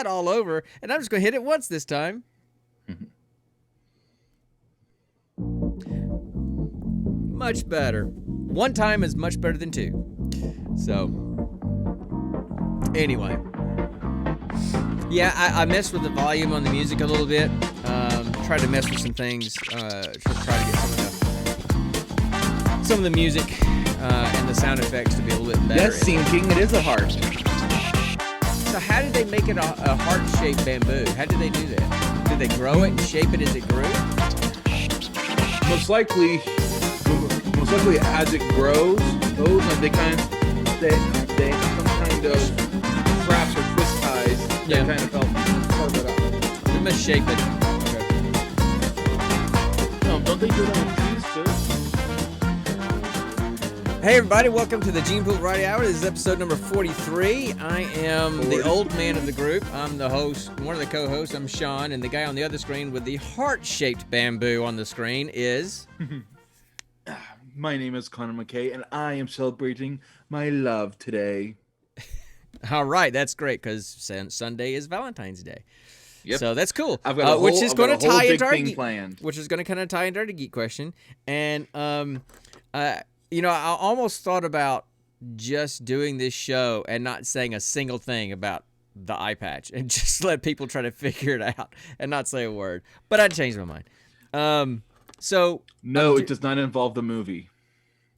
all over, and I'm just going to hit it once this time. Much better. One time is much better than two. So, anyway. Yeah, I messed with the volume on the music a little bit. Tried to mess with some things. Try to get some of the music and the sound effects to be a little bit better. Yes, Scene King, it is a heart. So how did they make it a heart-shaped bamboo? How did they do that? Did they grow it and shape it as it grew? Most likely as it grows, those like they some kind of straps or twist ties that kind of help carve it out. They must shape it. Okay. Don't they do that with trees too? Hey everybody, welcome to the Gene Pool Variety Hour. This is episode number 43. I am the old man of the group. I'm the host, one of the co-hosts. I'm Sean, and the guy on the other screen with the heart-shaped bamboo on the screen is... My name is Connor McKay, and I am celebrating my love today. All right, that's great, because Sunday is Valentine's Day. Yep. So that's cool. I've got a whole, which is going to tie into our thing planned. Which is going to kind of tie into our geek question. And I almost thought about just doing this show and not saying a single thing about the eye patch and just let people try to figure it out and not say a word. But I changed my mind. No, it does not involve the movie.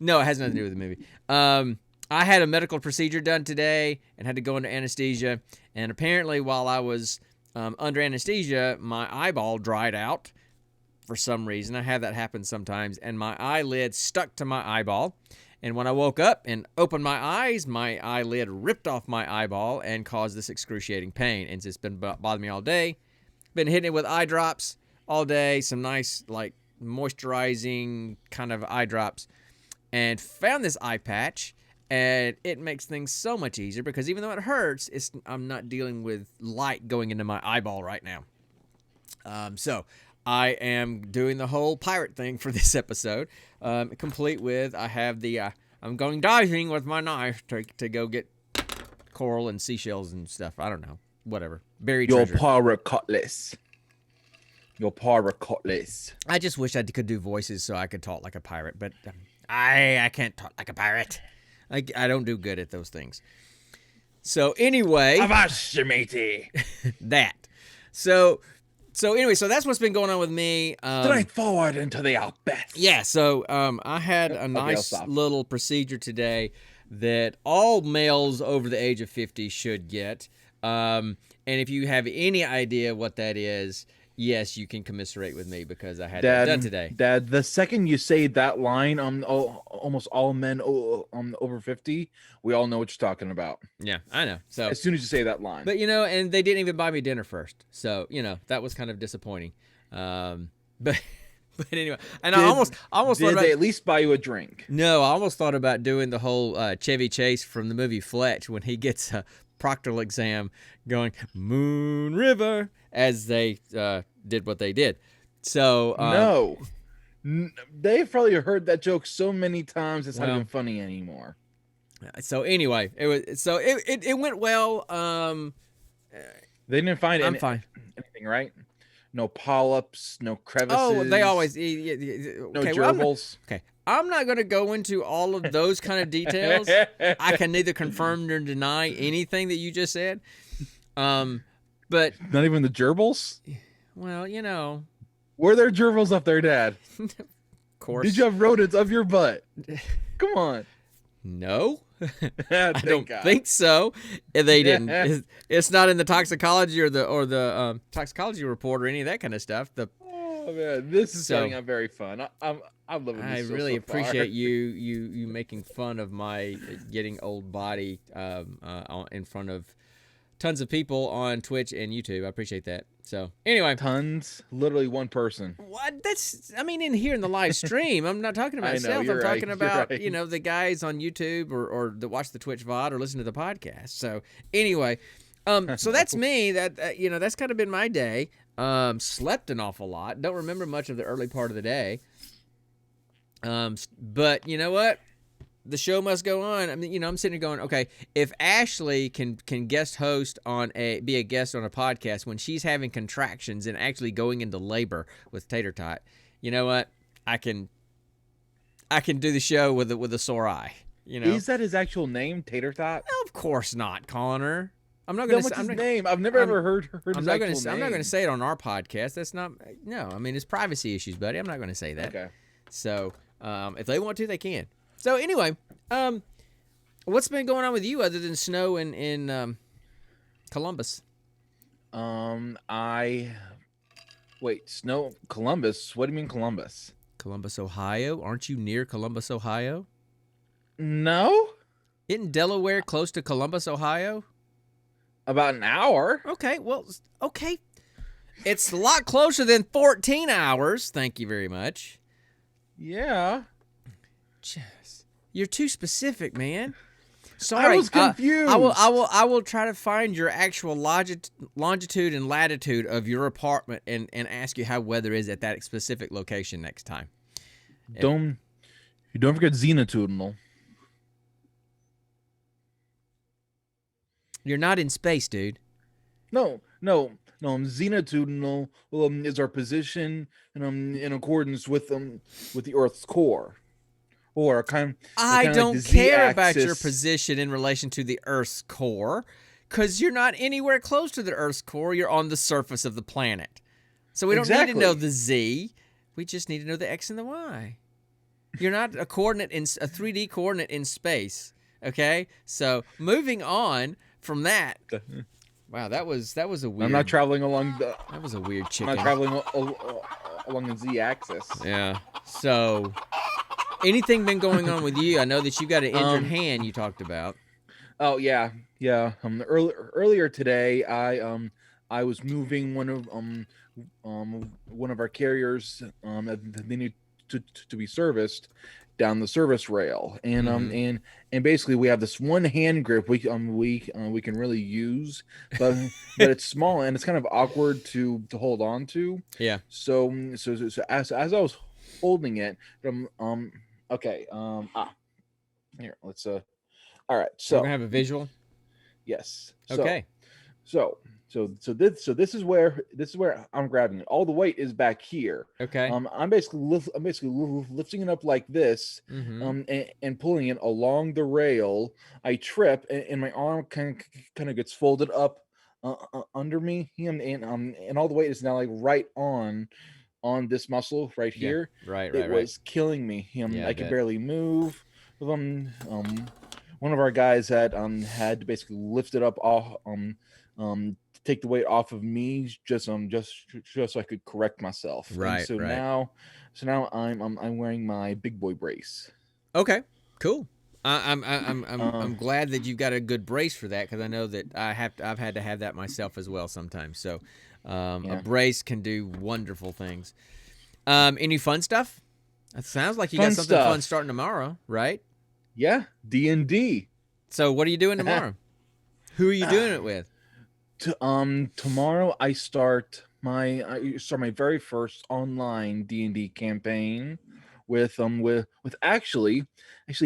No, it has nothing to do with the movie. I had a medical procedure done today and had to go into anesthesia. And apparently while I was under anesthesia, my eyeball dried out for some reason. I have that happen sometimes. And my eyelid stuck to my eyeball. And when I woke up and opened my eyes, my eyelid ripped off my eyeball and caused this excruciating pain. And it's been bothering me all day. Been hitting it with eye drops all day. Some nice, moisturizing kind of eye drops, and found this eye patch, and it makes things so much easier because even though it hurts, I'm not dealing with light going into my eyeball right now. So I am doing the whole pirate thing for this episode, complete with I have the I'm going diving with my knife to go get coral and seashells and stuff. I don't know, whatever, buried treasure. Your pirate cutlass. Your pirate cutlass. I just wish I could do voices so I could talk like a pirate, but I can't talk like a pirate. I don't do good at those things. So anyway, Avast, matey. that. So anyway, so that's what's been going on with me. Straight forward into the abyss. Yeah. So I had a nice little procedure today that all males over the age of 50 should get. And if you have any idea what that is, yes, you can commiserate with me because I had that done today. Dad, the second you say that line, almost all men over 50, we all know what you're talking about. Yeah, I know. So as soon as you say that line. But, and they didn't even buy me dinner first. So, that was kind of disappointing. But anyway, and I almost thought did about... they at least buy you a drink? No, I almost thought about doing the whole Chevy Chase from the movie Fletch when he gets a proctoral exam going, Moon River, as they did what they did. So no, they've probably heard that joke so many times it's not even funny anymore. So anyway, it went well. They didn't find fine. anything, right? No polyps, no crevices. Oh, they always no gerbils. Okay, I'm not going to go into all of those kind of details. I can neither confirm nor deny anything that you just said. But not even the gerbils? Well, Were there gerbils up there, Dad? Of course. Did you have rodents up your butt? Come on. No. I don't think so. They didn't. It's not in the toxicology or the toxicology report or any of that kind of stuff. Oh man, this is starting out very fun. I'm loving this. I really appreciate you making fun of my getting old body in front of tons of people on Twitch and YouTube. I appreciate that. So anyway, tons, literally one person. What? In here in the live stream. I'm not talking about myself. I'm talking about the guys on YouTube or that watch the Twitch VOD or listen to the podcast. So anyway, so that's me. That's kind of been my day. Slept an awful lot. Don't remember much of the early part of the day. But you know what? the show must go on. I mean, I'm sitting here going, okay, if Ashley can guest host be a guest on a podcast when she's having contractions and actually going into labor with Tater Tot, you know what? I can do the show with a sore eye. Is that his actual name, Tater Tot? No, of course not, Connor. I'm not Then going to. what's his name? I've never ever heard his actual name. I'm not going to say it on our podcast. That's not. No, I mean it's privacy issues, buddy. I'm not going to say that. Okay. So, if they want to, they can. So anyway, what's been going on with you other than snow in Columbus? Snow Columbus. What do you mean Columbus? Columbus, Ohio. Aren't you near Columbus, Ohio? No. Isn't Delaware close to Columbus, Ohio? About an hour. Okay. Well, okay. It's a lot closer than 14 hours. Thank you very much. Yeah. Jeez, you're too specific, man. Sorry, I was confused. I will try to find your actual longitude and latitude of your apartment and ask you how weather is at that specific location next time. Don't forget Zenitudinal. You're not in space, dude. No. Zenitudinal is our position in accordance with the Earth's core, or I don't like care about Z-axis. your position in relation to the Earth's core, because you're not anywhere close to the Earth's core. You're on the surface of the planet, so we don't need to know the Z. We just need to know the X and the Y. You're not a 3D coordinate in space. Okay, so moving on from that. Wow, that was a weird. I'm not traveling along the. That was a weird chicken. I'm not traveling along the Z-axis. Yeah. So, anything been going on with you? I know that you got an injured hand. You talked about. Oh yeah. Earlier today, I was moving one of our carriers that they need to be serviced down the service rail, and and basically we have this one hand grip we can really use, but it's small and it's kind of awkward to hold on to. Yeah. So as I was holding it, here, let's all right. So We're gonna have a visual. yes. Okay. So this is where I'm grabbing it. All the weight is back here. Okay. I'm basically lifting it up like this, and pulling it along the rail. I trip, and my arm kind of gets folded up under me, and all the weight is now like right on this muscle right here. Right. It was killing me. Yeah, I could barely move. One of our guys had to basically lift it up off take the weight off of me just so I could correct myself. Right. And now I'm wearing my big boy brace. Okay. Cool. I'm glad that you've got a good brace for that, because I know that I've had to have that myself as well sometimes. So a brace can do wonderful things. Any fun stuff? It sounds like you got something fun starting tomorrow, right? Yeah, D&D. So what are you doing tomorrow? Who are you doing it with? Tomorrow I start my very first online D&D campaign with actually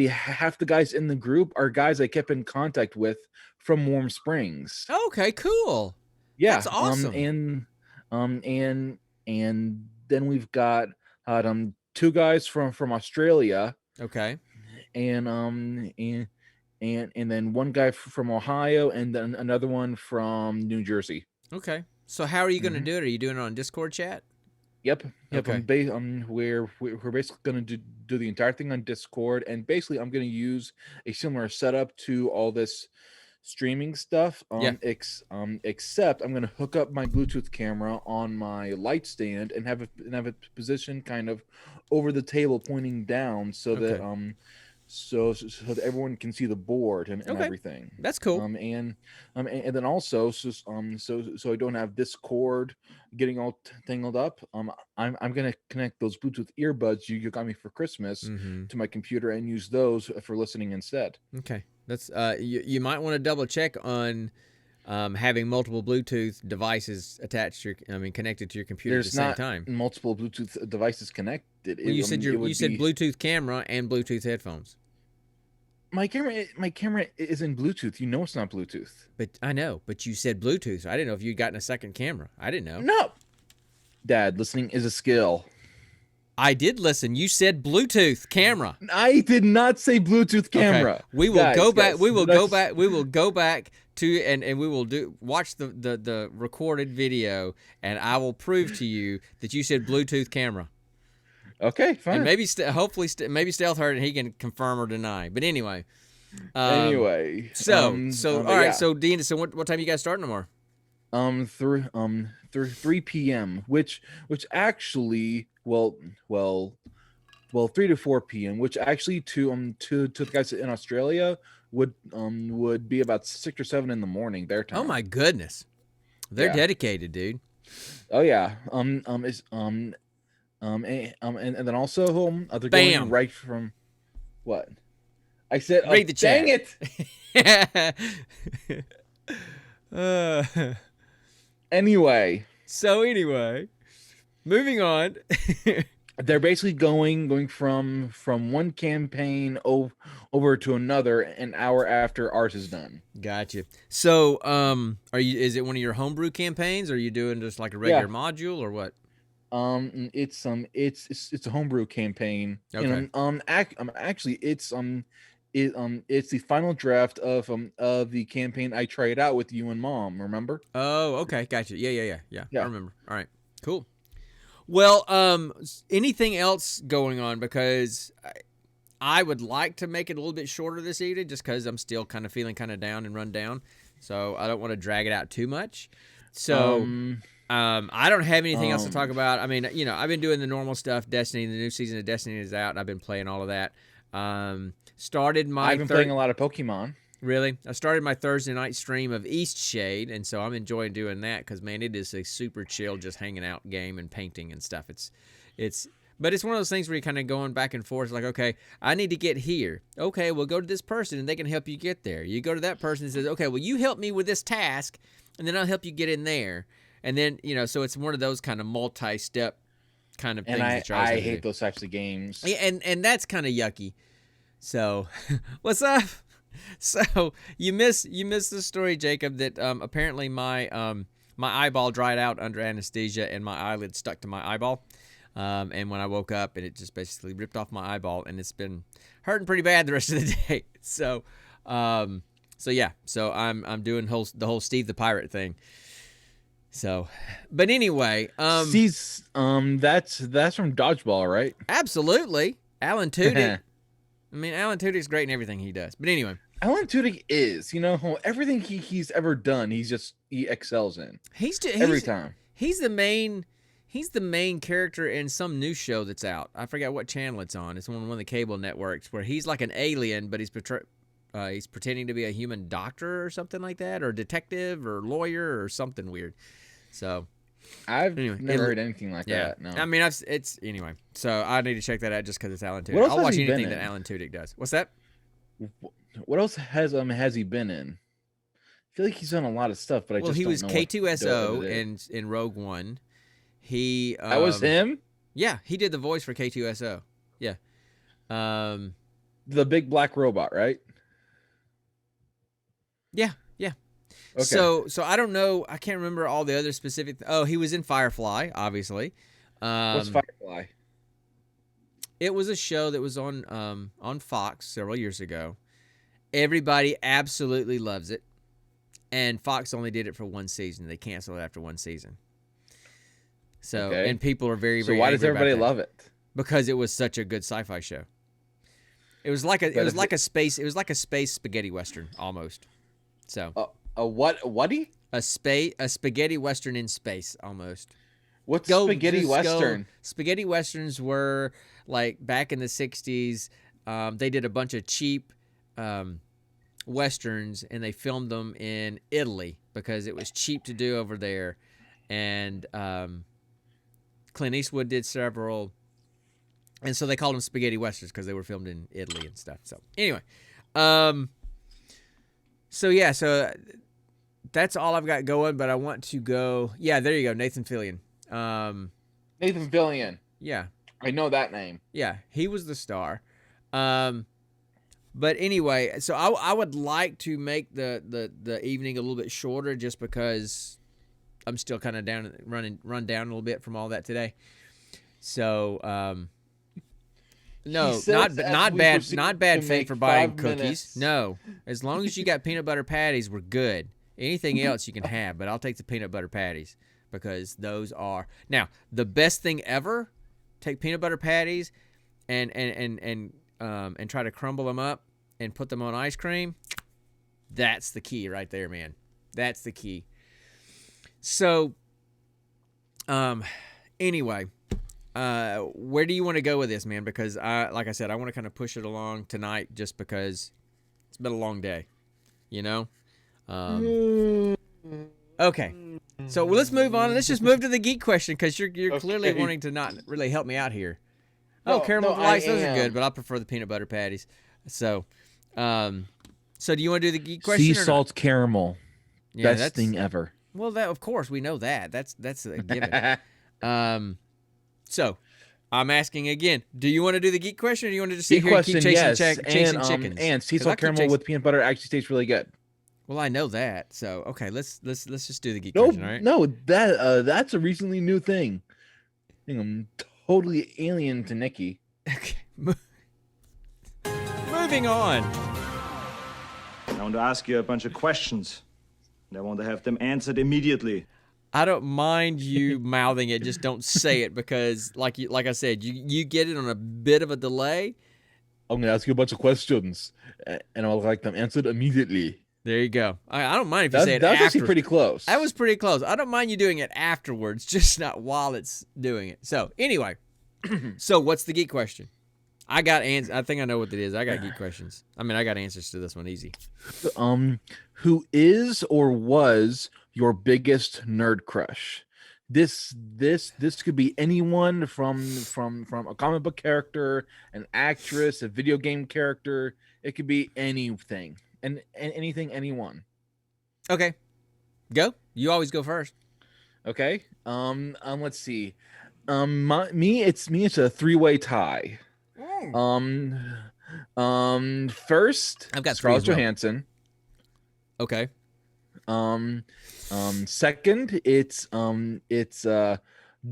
half the guys in the group are guys I kept in contact with from Warm Springs. Okay, cool. Yeah, that's awesome. And then we've got two guys from Australia. Okay. And then one guy from Ohio, and then another one from New Jersey. Okay. So how are you going to do it? Are you doing it on Discord chat? Yep. Okay. We're basically going to do the entire thing on Discord, and basically I'm going to use a similar setup to all this streaming stuff. Except I'm going to hook up my Bluetooth camera on my light stand and have it positioned kind of over the table, pointing down, so that so that everyone can see the board and everything. That's cool. And then also so I don't have Discord getting all tangled up. I'm gonna connect those Bluetooth earbuds you got me for Christmas to my computer and use those for listening instead. Okay, that's you might want to double check on having multiple Bluetooth devices connected to your computer at the same time. There's not multiple Bluetooth devices connected. Well, you said Bluetooth camera and Bluetooth headphones. my camera isn't Bluetooth. You know it's not Bluetooth. But I know. But you said Bluetooth. So I didn't know if you'd gotten a second camera. I didn't know. No, Dad, listening is a skill. I did listen. You said Bluetooth camera. I did not say Bluetooth camera. Okay. We will go back. We will go back. We will go back to and we will watch the recorded video, and I will prove to you that you said Bluetooth camera. Okay, fine. And maybe hopefully maybe Stealth heard it and he can confirm or deny. But anyway. So all right. Yeah. So Dean, so what time you guys starting tomorrow? 3 p.m. Which actually well 3 to 4 p.m. which actually to the guys in Australia would be about 6 or 7 in the morning their time. Oh my goodness, they're dedicated, dude. Oh yeah. And then also they're going right from what I said. Read the chat. Dang it. Anyway, moving on. They're basically going from one campaign over to another an hour after ours is done. Gotcha. So, is it one of your homebrew campaigns, or are you doing just like a regular module, or what? It's a homebrew campaign. Okay. Actually, it's the final draft of the campaign I tried out with you and Mom. Remember? Oh, okay, gotcha. Yeah. I remember. All right, cool. Well, anything else going on? Because I would like to make it a little bit shorter this evening, just because I'm still kind of feeling kind of down and run down. So I don't want to drag it out too much. So I don't have anything else to talk about. I mean, I've been doing the normal stuff. Destiny, the new season of Destiny is out, and I've been playing all of that. I've been playing a lot of Pokemon. Really? I started my Thursday night stream of Eastshade, and so I'm enjoying doing that because, man, it is a super chill, just hanging out game and painting and stuff. But it's one of those things where you're kind of going back and forth. It's like, okay, I need to get here. Okay, well, go to this person, and they can help you get there. You go to that person and says, okay, well, you help me with this task, and then I'll help you get in there. And then, so it's one of those kind of multi-step kind of things. And I hate those types of games. Yeah, and that's kind of yucky. So, what's up? So you missed the story, Jacob, that apparently my eyeball dried out under anesthesia and my eyelid stuck to my eyeball. And when I woke up, and it just basically ripped off my eyeball, and it's been hurting pretty bad the rest of the day. So I'm doing the whole Steve the Pirate thing. So, but anyway, that's from Dodgeball, right? Absolutely, Alan Tudyk. I mean, Alan Tudyk's great in everything he does. But anyway, Alan Tudyk is, everything he's ever done, he excels in. Every time. He's the main character in some new show that's out. I forgot what channel it's on. It's on one of the cable networks where he's like an alien, but he's pretending to be a human doctor or something like that, or detective or lawyer or something weird. So I've never heard anything like that. No, I mean it's anyway. So I need to check that out just because it's Alan Tudyk. I'll watch anything that Alan Tudyk does. What's that? What else has he been in? I feel like he's done a lot of stuff, but he was K2SO in Rogue One. That was him. Yeah, he did the voice for K2SO. Yeah, the big black robot, right? Yeah. Okay. So I don't know. I can't remember all the other specific. Oh, he was in Firefly, obviously. What's Firefly? It was a show that was on Fox several years ago. Everybody absolutely loves it, and Fox only did it for one season. They canceled it after one season. So and people are very, very. So why does everybody love it? Because it was such a good sci-fi show. It was like a space spaghetti western almost. So a what-y? A spaghetti western in space almost. What's spaghetti western? Spaghetti westerns were like back in the 60s. They did a bunch of cheap westerns, and they filmed them in Italy because it was cheap to do over there. And Clint Eastwood did several, and so they called them spaghetti westerns because they were filmed in Italy and stuff. So anyway, so that's all I've got going. But I want to go. Yeah, there you go, Nathan Fillion. Nathan Fillion. Yeah, I know that name. Yeah, he was the star. But anyway, so I would like to make the evening a little bit shorter, just because I'm still kind of run down a little bit from all that today. So no, not bad fate for buying cookies. No, as long as you got peanut butter patties, we're good. Anything else you can have, but I'll take the peanut butter patties, because those are now the best thing ever. Take peanut butter patties and try to crumble them up and put them on ice cream. That's the key right there, man. That's the key. So, anyway, where do you want to go with this, man? Because like I said, I want to kind of push it along tonight, just because it's been a long day, you know? Okay. So let's move on. Let's just move to the geek question, because you're clearly wanting to not really help me out here. Caramel delights, those are good, but I prefer the peanut butter patties. So, so do you want to do the geek question? Sea salt caramel, best thing ever. Well, that of course we know that. That's a given. So I'm asking again. Do you want to do the geek question, or do you want to just sit here and keep chasing chickens? And sea salt caramel with peanut butter actually tastes really good. Well, I know that. So okay, let's just do the geek question. All right? No, that's a recently new thing. I think I'm totally alien to Nikki. Okay. Moving on. I want to ask you a bunch of questions, and I want to have them answered immediately. I don't mind you mouthing it, just don't say it, because like I said, you get it on a bit of a delay. I'm gonna ask you a bunch of questions, and I'll like them answered immediately. There you go. I don't mind if you say it. That's actually pretty close. That was pretty close. I don't mind you doing it afterwards, just not while it's doing it. So anyway, so what's the geek question? I got answers. I think I know what it is. I got geek questions. I mean, I got answers to this one easy. Who is or was your biggest nerd crush? This could be anyone from a comic book character, an actress, a video game character. It could be anything. And anything, anyone. Okay, go. You always go first. Okay. Let's see. It's a three-way tie. First, I've got Scarlett Johansson. Okay. Second, it's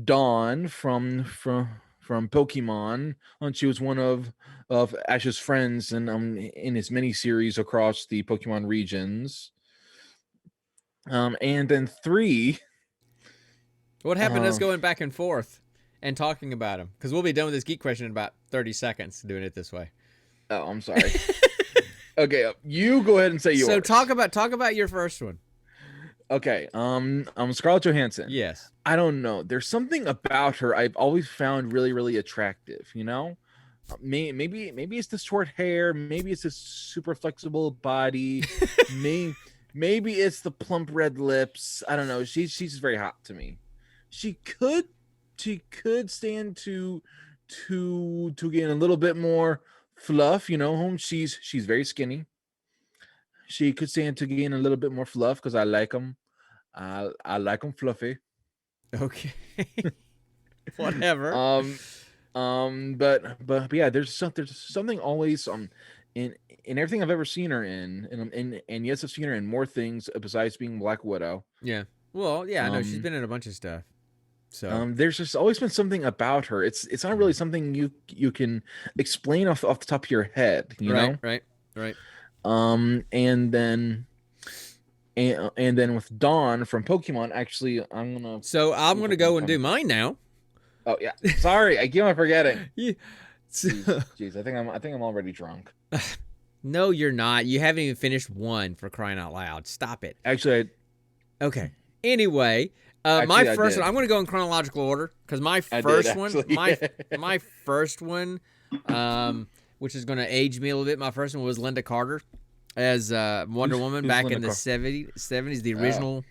Dawn from Pokemon, and she was one of Ash's friends in his miniseries across the Pokemon regions. And then three. What happened to us going back and forth and talking about him? Because we'll be done with this geek question in about 30 seconds doing it this way. Oh, I'm sorry. Okay, you go ahead and say yours. So talk about your first one. Okay, Scarlett Johansson. Yes. I don't know. There's something about her I've always found really, really attractive. You know, maybe it's the short hair. Maybe it's the super flexible body. maybe it's the plump red lips. I don't know. She's just very hot to me. She could stand to gain a little bit more fluff. You know, she's very skinny. She could stand to gain a little bit more fluff because I like them. I like them fluffy. Okay. Whatever. But yeah, there's something always in everything I've ever seen her in, and yes, I've seen her in more things besides being Black Widow. Yeah. Well, yeah, I know she's been in a bunch of stuff. So there's just always been something about her. It's not really something you can explain off the top of your head. You know? Right. And then with Dawn from Pokemon, actually, I'm gonna go and do mine now. Oh yeah, sorry, I keep on forgetting. Yeah. Jeez, I think I'm already drunk. No, you're not. You haven't even finished one, for crying out loud. Stop it. Actually, okay. Anyway, my first one. I'm gonna go in chronological order because my first one, which is gonna age me a little bit. My first one was Linda Carter as Wonder Woman back in the 70s, the original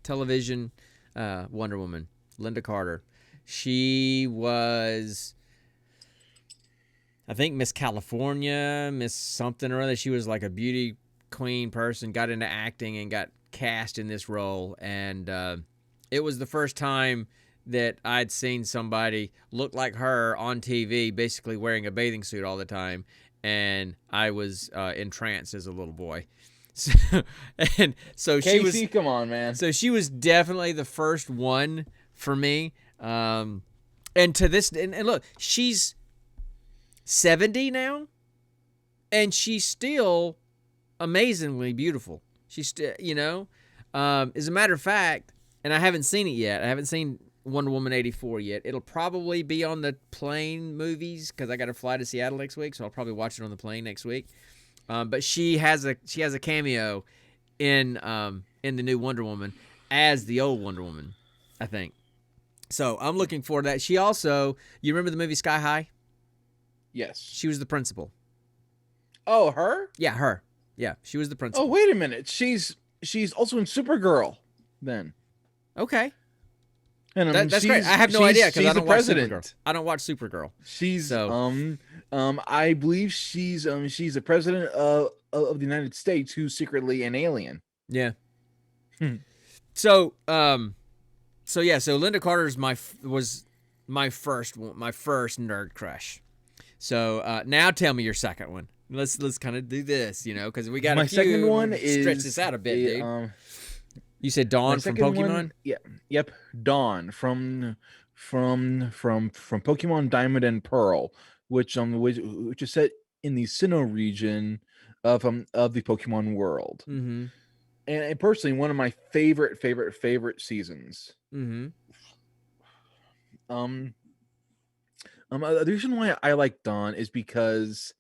television Wonder Woman, Linda Carter. She was, I think, Miss California, Miss something or other. She was like a beauty queen person, got into acting and got cast in this role. And it was the first time that I'd seen somebody look like her on TV, basically wearing a bathing suit all the time. and I was entranced as a little boy. So, and so Casey, she was. come on, man. So she was definitely the first one for me. And to this, and look, she's 70 now, and she's still amazingly beautiful. She's still, as a matter of fact, and I haven't seen it yet. I haven't seen Wonder Woman 84 yet. It'll probably be on the plane movies because I got to fly to Seattle next week, so I'll probably watch it on the plane next week. But she has a cameo in the new Wonder Woman as the old Wonder Woman, I think. So I'm looking forward to that. She also, you remember the movie Sky High? Yes. She was the principal. Oh, her? Yeah, her. Yeah, she was the principal. Oh, wait a minute. She's also in Supergirl then. Okay. And That's great. I have no idea because I don't watch president. Supergirl. I don't watch Supergirl. She's So- I believe she's the president of the United States who's secretly an alien. Yeah. So Linda Carter's was my first nerd crush. So now tell me your second one. Let's kind of do this, because we got My a few. second one stretch is this out a bit, dude. You said my Dawn from second Pokemon. one- yep, Dawn from Pokemon Diamond and Pearl, which is set in the Sinnoh region of the Pokemon world. Mm-hmm. And personally, one of my favorite seasons. Mm-hmm. The reason why I like Dawn is because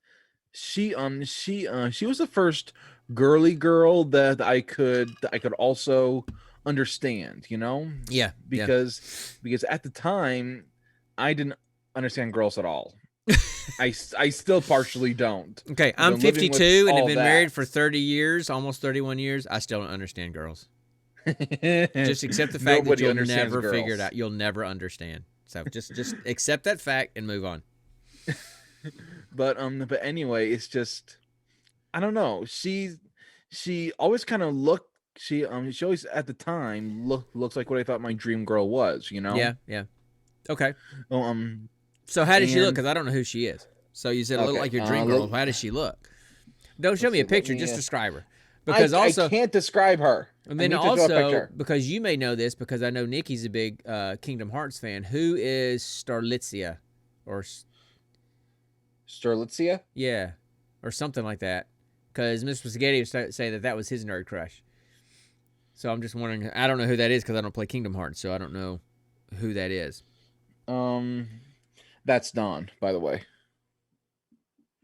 she was the first girly girl that I could also understand, Yeah. because at the time I didn't understand girls at all. I still partially don't. Okay, I've I'm been living with 52 and have all been that. married for 30 years, almost 31 years. I still don't understand girls. Just accept the fact that Nobody you'll understands never figure it girls. out. You'll never understand. So just accept that fact and move on. But anyway, it's just I don't know. She always kind of looked. She always at the time looks like what I thought my dream girl was. Yeah. Okay. Oh, So how does she look? And- Because I don't know who she is. So you said a little Okay, like your dream let- girl. How does she look? Don't show me a see, let picture. me, Just describe her. Because I also, can't describe her. and I then need to draw a also picture. because you may know this because I know Nikki's a big Kingdom Hearts fan. Who is Starlitzia, or Sterlitzia. yeah, or something like that? Because Mr. Spaghetti would say that was his nerd crush. So I'm just wondering. I don't know who that is because I don't play Kingdom Hearts, so I don't know who that is. That's Dawn, by the way.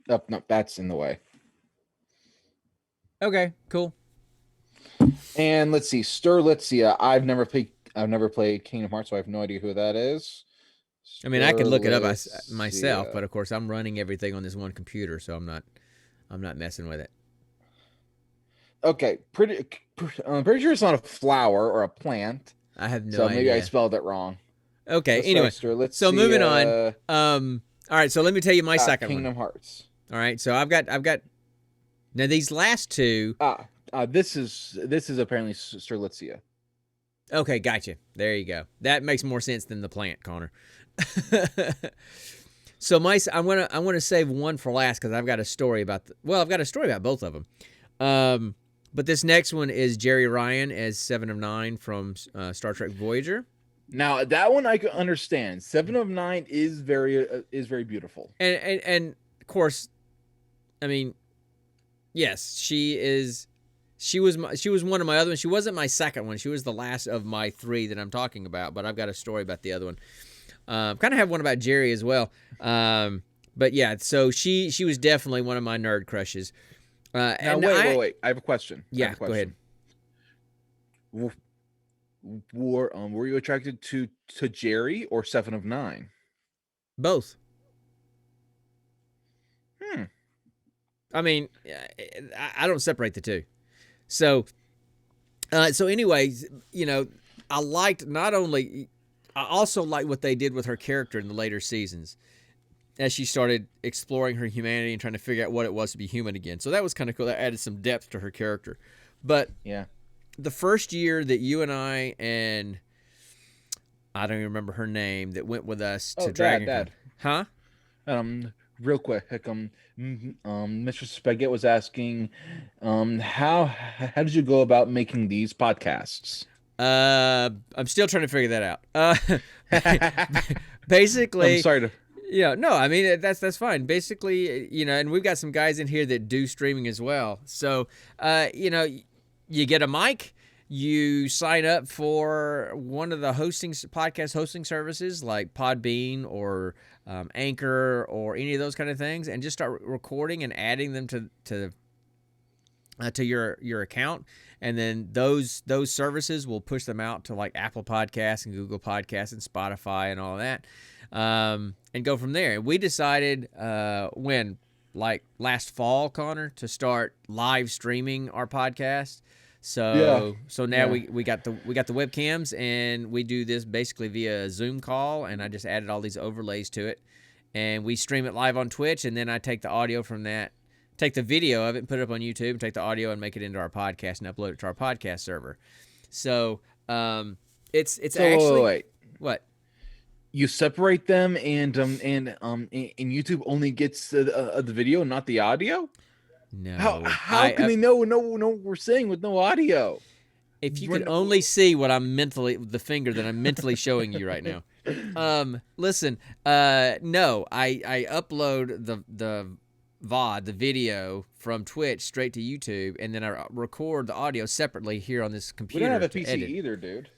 Oh, no, that's in the way. Okay, cool. And let's see, Sterlitzia. I've never played Kingdom Hearts, so I have no idea who that is. I mean, I could look it up myself, Sterlitzia. but of course, I'm running everything on this one computer, so I'm not messing with it. Okay, I'm pretty sure it's not a flower or a plant. I have no so idea. maybe I spelled it wrong. Okay, Let's anyway, start, Sterlitzia, so moving on. All right, so let me tell you my second Kingdom one. Hearts. All right, so I've got now these last two. This is apparently Sterlitzia. Okay, gotcha. There you go. That makes more sense than the plant, Connor. So I'm gonna save one for last because I've got a story about I've got a story about both of them. But this next one is Jerry Ryan as 7 of 9 from Star Trek Voyager. Now that one I can understand. 7 of 9 is very beautiful. And of course, I mean, yes, she is. She was one of my other ones. She wasn't my second one. She was the last of my 3 that I'm talking about. But I've got a story about the other one. Kind of have one about Jerry as well. But yeah, so she was definitely one of my nerd crushes. Now wait. I have a question. Yeah, go ahead. Were you attracted to Jerry or 7 of 9? Both. I mean, I don't separate the two. So anyways, I liked I also liked what they did with her character in the later seasons as she started exploring her humanity and trying to figure out what it was to be human again. So that was kind of cool. That added some depth to her character. But yeah, the first year that you and I and I don't even remember her name that went with us to Dragon Con. Huh? real quick, Mr. Spaghetti was asking, how did you go about making these podcasts? I'm still trying to figure that out. I'm Basically, sorry to. yeah, no, I mean that's fine. Basically, and we've got some guys in here that do streaming as well. So, you get a mic, you sign up for one of the podcast hosting services like Podbean or Anchor or any of those kind of things, and just start recording and adding them to your account, and then those services will push them out to like Apple Podcasts and Google Podcasts and Spotify and all of that, and go from there. And we decided like last fall, Connor, to start live streaming our podcast. So now we got the webcams, and we do this basically via a Zoom call, and I just added all these overlays to it, and we stream it live on Twitch, and then I take the audio from that, take the video of it and put it up on YouTube, and take the audio and make it into our podcast and upload it to our podcast server. So it's actually wait. What? You separate them, and YouTube only gets the video, not the audio. No. How can they know what we're saying with no audio? If you could only see what the finger that I'm mentally showing you right now. Listen, no, I upload the VOD, the video from Twitch straight to YouTube, and then I record the audio separately here on this computer. We don't have a to PC edit. either, dude.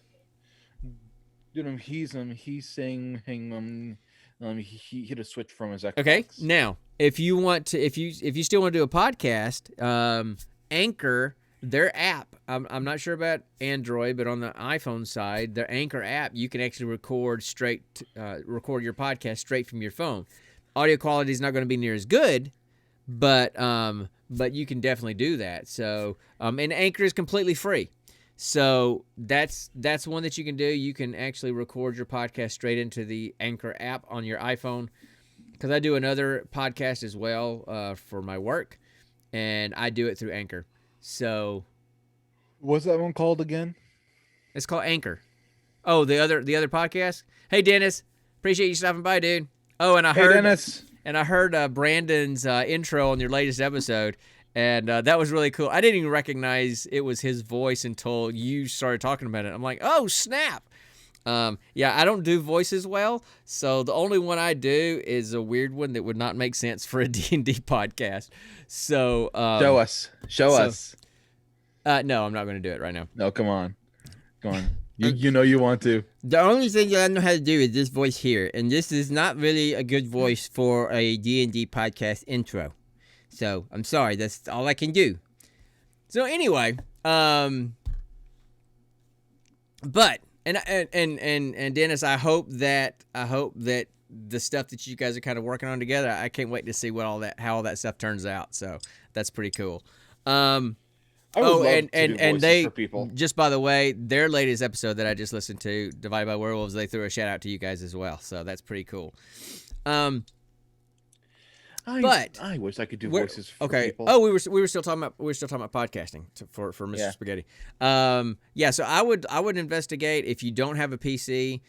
Dude, he's saying he hit a switch from his Xbox. Okay, now if you still want to do a podcast, Anchor, their app, I'm not sure about Android, but on the iPhone side, their Anchor app, you can actually record your podcast straight from your phone. Audio quality is not going to be near as good, but you can definitely do that. So and Anchor is completely free. So that's one that you can do. You can actually record your podcast straight into the Anchor app on your iPhone, because I do another podcast as well for my work, and I do it through Anchor. So what's that one called again? It's called Anchor. Oh, the other podcast? Hey, Dennis. Appreciate you stopping by, dude. Oh, and I heard Brandon's intro on your latest episode. And that was really cool. I didn't even recognize it was his voice until you started talking about it. I'm like, oh, snap. Yeah, I don't do voices well, so the only one I do is a weird one that would not make sense for a D&D podcast. So show us. No, I'm not going to do it right now. No, come on. You know you want to. The only thing that I know how to do is this voice here, and this is not really a good voice for a D&D podcast intro. So I'm sorry, that's all I can do. So anyway, but and Dennis, I hope that the stuff that you guys are kind of working on together, I can't wait to see how all that stuff turns out. So that's pretty cool. And they, just by the way, their latest episode that I just listened to, Divided by Werewolves, they threw a shout out to you guys as well. So that's pretty cool. I wish I could do voices for people. Oh, we were still talking about podcasting for Mr. Spaghetti. So I would investigate, if you don't have a PC,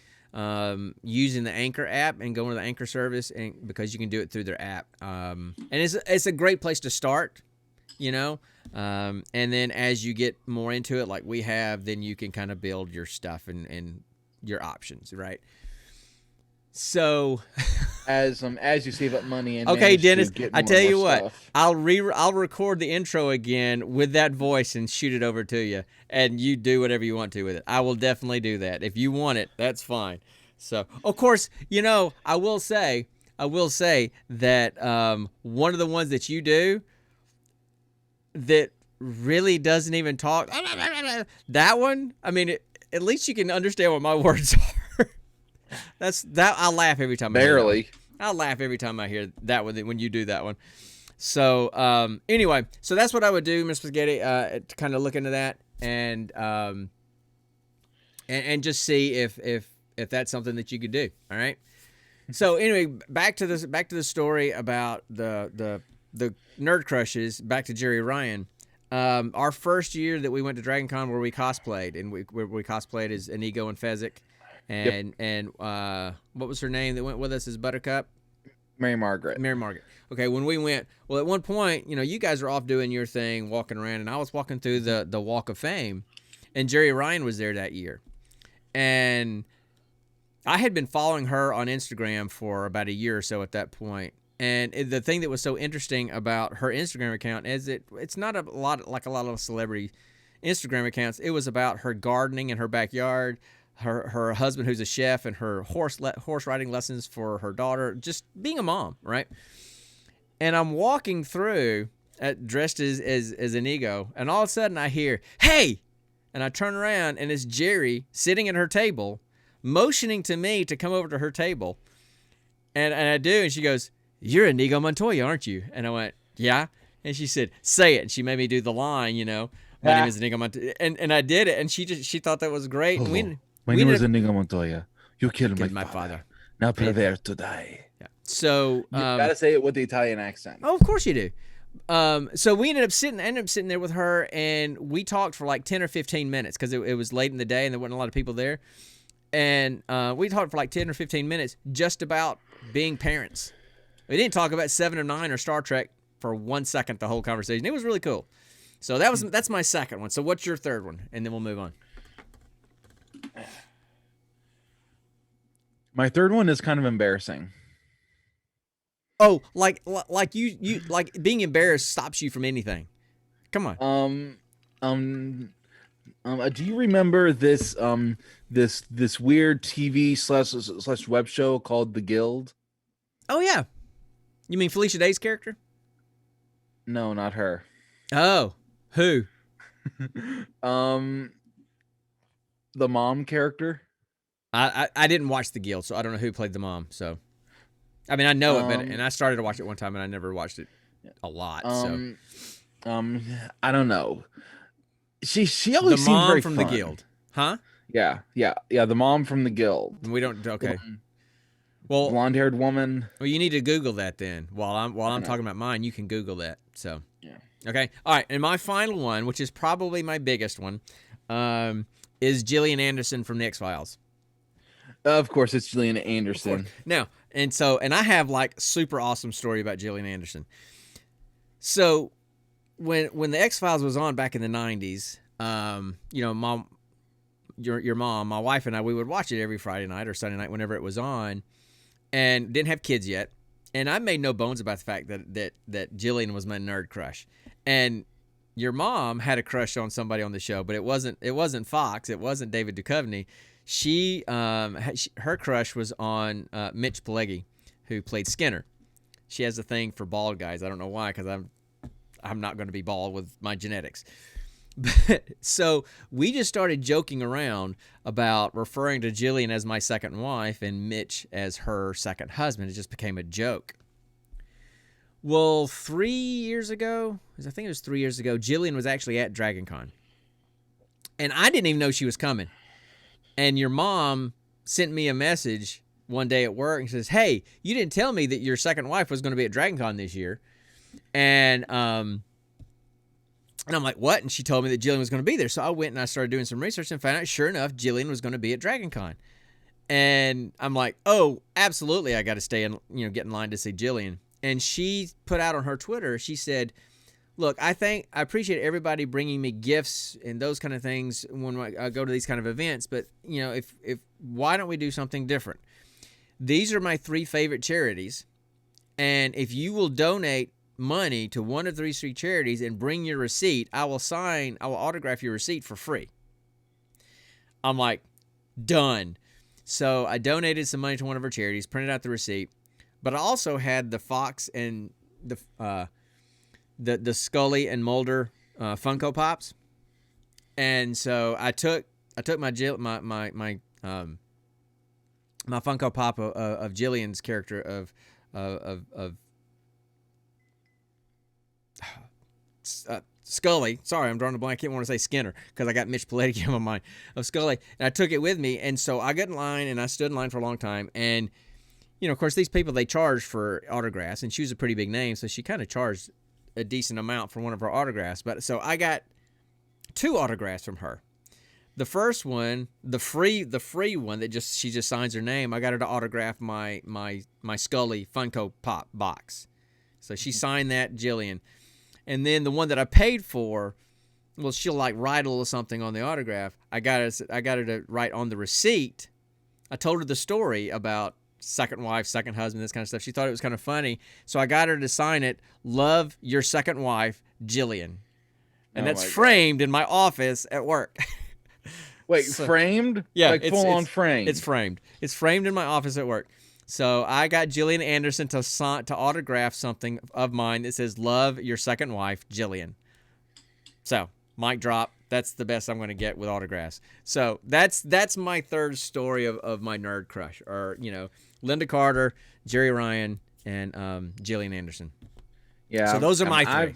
using the Anchor app and going to the Anchor service, and because you can do it through their app. And it's a great place to start, and then as you get more into it, like we have, then you can kind of build your stuff and your options, right? So as you save up money and okay, Dennis, I tell you what, stuff. I'll record the intro again with that voice and shoot it over to you, and you do whatever you want to with it. I will definitely do that. If you want it, that's fine. So, of course, I will say that one of the ones that you do that really doesn't even talk, that one, I mean, at least you can understand what my words are. I'll laugh every time. I'll laugh every time I hear that one when you do that one. So anyway, so that's what I would do, Mr. Spaghetti, to kind of look into that and just see if that's something that you could do. All right. So anyway, back to the story about the nerd crushes. Back to Jerry Ryan. Our first year that we went to Dragon Con, where we cosplayed, and we cosplayed as Inigo and Fezzik. And what was her name that went with us as Buttercup? Mary Margaret. Mary Margaret. Okay, when we went, well, at one point, you guys were off doing your thing, walking around, and I was walking through the Walk of Fame, and Jerry Ryan was there that year. And I had been following her on Instagram for about a year or so at that point. And the thing that was so interesting about her Instagram account is it's not a lot like a lot of celebrity Instagram accounts. It was about her gardening in her backyard, her husband who's a chef, and her horse riding lessons for her daughter, just being a mom, right? And I'm walking through dressed as Inigo, and all of a sudden I hear, "Hey!" And I turn around, and it's Jerry sitting at her table, motioning to me to come over to her table. And I do, and she goes, "You're Inigo Montoya, aren't you?" And I went, "Yeah." And she said, "Say it." And she made me do the line, "My name is Inigo Montoya." And I did it, and she thought that was great. Hello. And My name is Inigo Montoya. You killed my father. father. Now prepare to die. Yeah. So You gotta say it with the Italian accent. oh, of course you do. So we ended up sitting there with her, and we talked for like 10 or 15 minutes because it was late in the day and there wasn't a lot of people there. And we talked for like 10 or 15 minutes just about being parents. We didn't talk about Seven of Nine or Star Trek for 1 second the whole conversation. It was really cool. So that's my second one. So what's your third one? And then we'll move on. My third one is kind of embarrassing. Oh, like you like being embarrassed stops you from anything. Come on. Do you remember this this weird TV slash web show called The Guild? Oh yeah. You mean Felicia Day's character? No, not her. Oh, who? The mom character. I didn't watch The Guild, so I don't know who played the mom. So, I mean, I know it, and I started to watch it one time, and I never watched it a lot. I don't know. She the always seemed mom very from fun. The Guild, huh? Yeah. The mom from The Guild. We don't. Okay. Well, Blonde-haired woman. well, you need to Google that then. While I'm talking about mine, you can Google that. So, Yeah. okay, all right. And my final one, which is probably my biggest one, is Gillian Anderson from The X-Files. Of course, it's Gillian Anderson. Now, and I have like super awesome story about Gillian Anderson. So when the X-Files was on back in the 90s, mom, your mom, my wife and I, we would watch it every Friday night or Sunday night whenever it was on, and didn't have kids yet. And I made no bones about the fact that Gillian was my nerd crush. And your mom had a crush on somebody on the show, but it wasn't Fox, it wasn't David Duchovny. Her crush was on Mitch Pileggi, who played Skinner. She has a thing for bald guys. I don't know why, because I'm not going to be bald with my genetics. So we just started joking around about referring to Gillian as my second wife and Mitch as her second husband. It just became a joke. Well, 3 years ago, I think it was 3 years ago, Gillian was actually at DragonCon. And I didn't even know she was coming. And your mom sent me a message one day at work and says, "Hey, you didn't tell me that your second wife was going to be at DragonCon this year." And I'm like, "What?" And she told me that Gillian was going to be there. So I went and I started doing some research and found out, sure enough, Gillian was going to be at DragonCon. And I'm like, "Oh, absolutely, I got to stay and get in line to see Gillian." And she put out on her Twitter, she said, "Look, I appreciate everybody bringing me gifts and those kind of things when I go to these kind of events, but if why don't we do something different? These are my 3 favorite charities, and if you will donate money to one of these 3 charities and bring your receipt, I will autograph your receipt for free." I'm like, done. So I donated some money to one of her charities, printed out the receipt, but I also had the Fox and the Scully and Mulder Funko Pops, and so I took my Funko Pop of Gillian's character of Scully. Sorry, I'm drawing a blank. I can't want to say Skinner because I got Mitch Pileggi on my mind, of Scully, and I took it with me, and so I got in line and I stood in line for a long time, and of course these people, they charge for autographs, and she was a pretty big name, so she kind of charged a decent amount for one of her autographs. But so I got 2 autographs from her. The first one, the free one that she just signs her name. I got her to autograph my Scully Funko Pop box, so she signed that, Jillian. And then the one that I paid for, well, she'll like write a little something on the autograph. I got her to write on the receipt. I told her the story about second wife, second husband, this kind of stuff. She thought it was kind of funny, so I got her to sign it. Love, your second wife, Jillian, and that's framed in my office at work. Wait, framed? Yeah, like full on framed. It's framed. It's framed in my office at work. So I got Jillian Anderson to autograph something of mine that says "Love, your second wife, Jillian." So mic drop. That's the best I'm going to get with autographs. So that's my third story of my nerd crush, or Linda Carter, Jerry Ryan, and Jillian Anderson. Yeah. So those are my three.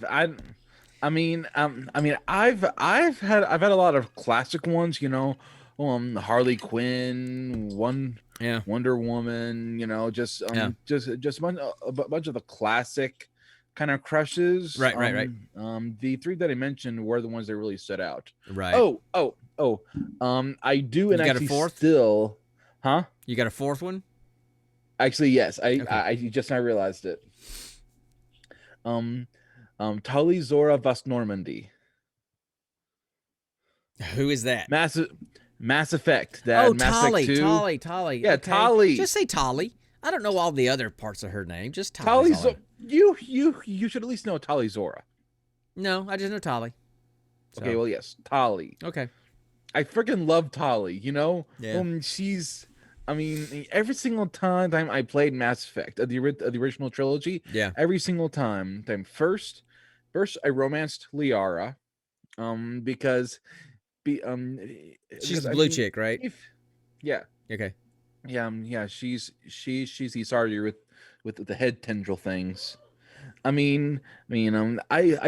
I've had a lot of classic ones, Harley Quinn, Wonder Woman, just a bunch of the classic kind of crushes. Right. The three that I mentioned were the ones that really stood out. Right. I do, and you got actually a fourth? still, huh? You got a fourth one? Actually, yes. I just now realized it. Tali Zora Vast Normandy. Who is that? Mass Effect. Tali. Yeah, okay. Tali. Just say Tali. I don't know all the other parts of her name. Just Tali. You should at least know Tali Zora. No, I just know Tali. So. Okay, well, yes, Tali. Okay. I freaking love Tali. Yeah. Every single time I played Mass Effect, the original trilogy. Yeah. Every single time. First, I romanced Liara, because she's the blue chick, right? Yeah. Okay. Yeah. She's the Sardi with the head tendril things. I've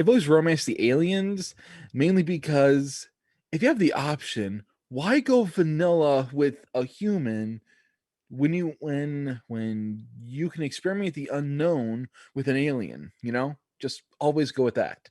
always romanced the aliens, mainly because if you have the option, why go vanilla with a human when you can experiment the unknown with an alien? Just always go with that.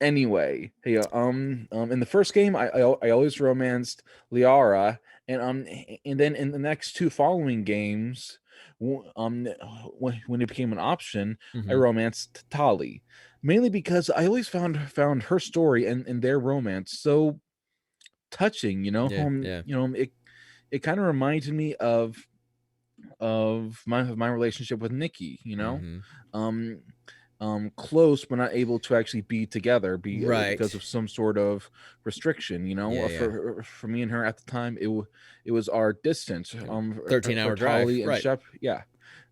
Anyway, in the first game, I always romanced Liara, and then in the next two following games, when it became an option, I romanced Tali, mainly because I always found her story and their romance so touching. It kind of reminded me of my relationship with Nikki. Close but not able to actually be together because of some sort of restriction. For me and her at the time, it was our distance. 13-hour drive.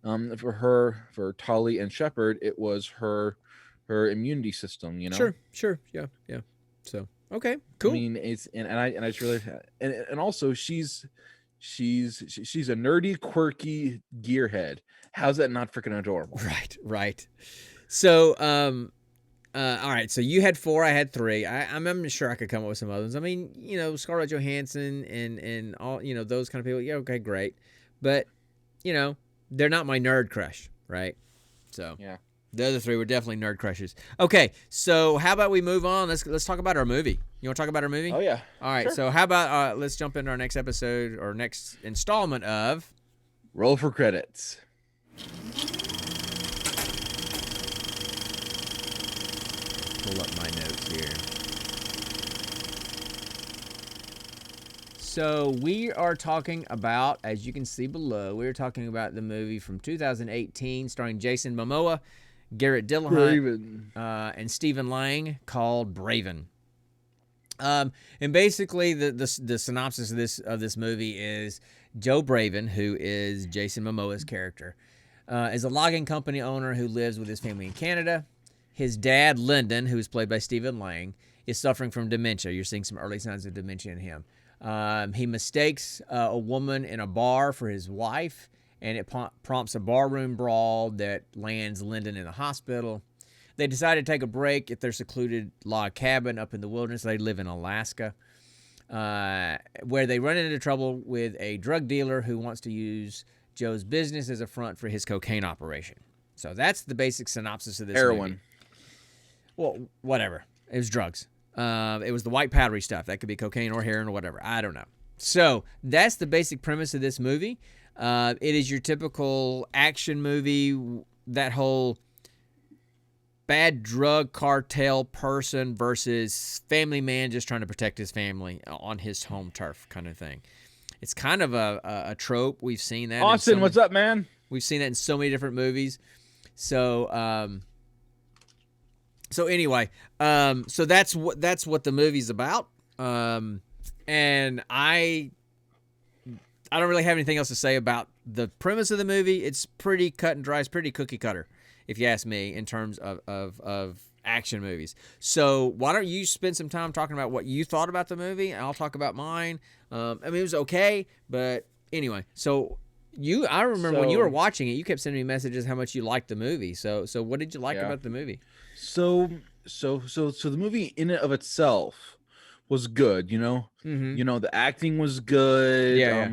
And for Tali and Shepard, it was her immunity system. Sure. Yeah. So okay, cool. It's and I just really and also she's a nerdy, quirky gearhead. How's that not freaking adorable? Right. So, all right. So you had 4, I had 3. I'm sure I could come up with some others. Scarlett Johansson and all, those kind of people. Yeah, okay, great. But, they're not my nerd crush, right? So yeah, the other 3 were definitely nerd crushes. Okay, so how about we move on? Let's talk about our movie. You want to talk about our movie? Oh yeah. All right. Sure. So how about let's jump into our next episode or next installment of Roll for Credits. Pull up my notes here. So we are talking about, as you can see below, we're talking about the movie from 2018 starring Jason Momoa, Garrett Dillahunt, and Stephen Lang, called Braven. And basically the synopsis of this movie is Joe Braven, who is Jason Momoa's character, is a logging company owner who lives with his family in Canada. His dad, Lyndon, who is played by Stephen Lang, is suffering from dementia. You're seeing some early signs of dementia in him. He mistakes a woman in a bar for his wife, and it prompts a barroom brawl that lands Lyndon in the hospital. They decide to take a break at their secluded log cabin up in the wilderness. They live in Alaska, where they run into trouble with a drug dealer who wants to use Joe's business as a front for his cocaine operation. So that's the basic synopsis of this Heroin. movie. Well, whatever. It was drugs. It was the white powdery stuff. That could be cocaine or heroin or whatever. I don't know. So that's the basic premise of this movie. It is your typical action movie. That whole bad drug cartel person versus family man just trying to protect his family on his home turf kind of thing. It's kind of a trope. We've seen that. Austin, what's up, man? We've seen that in so many different movies. So, so anyway, so that's what the movie's about. And I don't really have anything else to say about the premise of the movie. It's pretty cut and dry. It's pretty cookie cutter, if you ask me, in terms of action movies. So why don't you spend some time talking about what you thought about the movie, and I'll talk about mine. I mean, it was okay, but anyway. So I remember when you were watching it, you kept sending me messages how much you liked the movie. So what did you like about the movie? So the movie in and of itself was good, you know. Mm-hmm. You know, the acting was good. Yeah.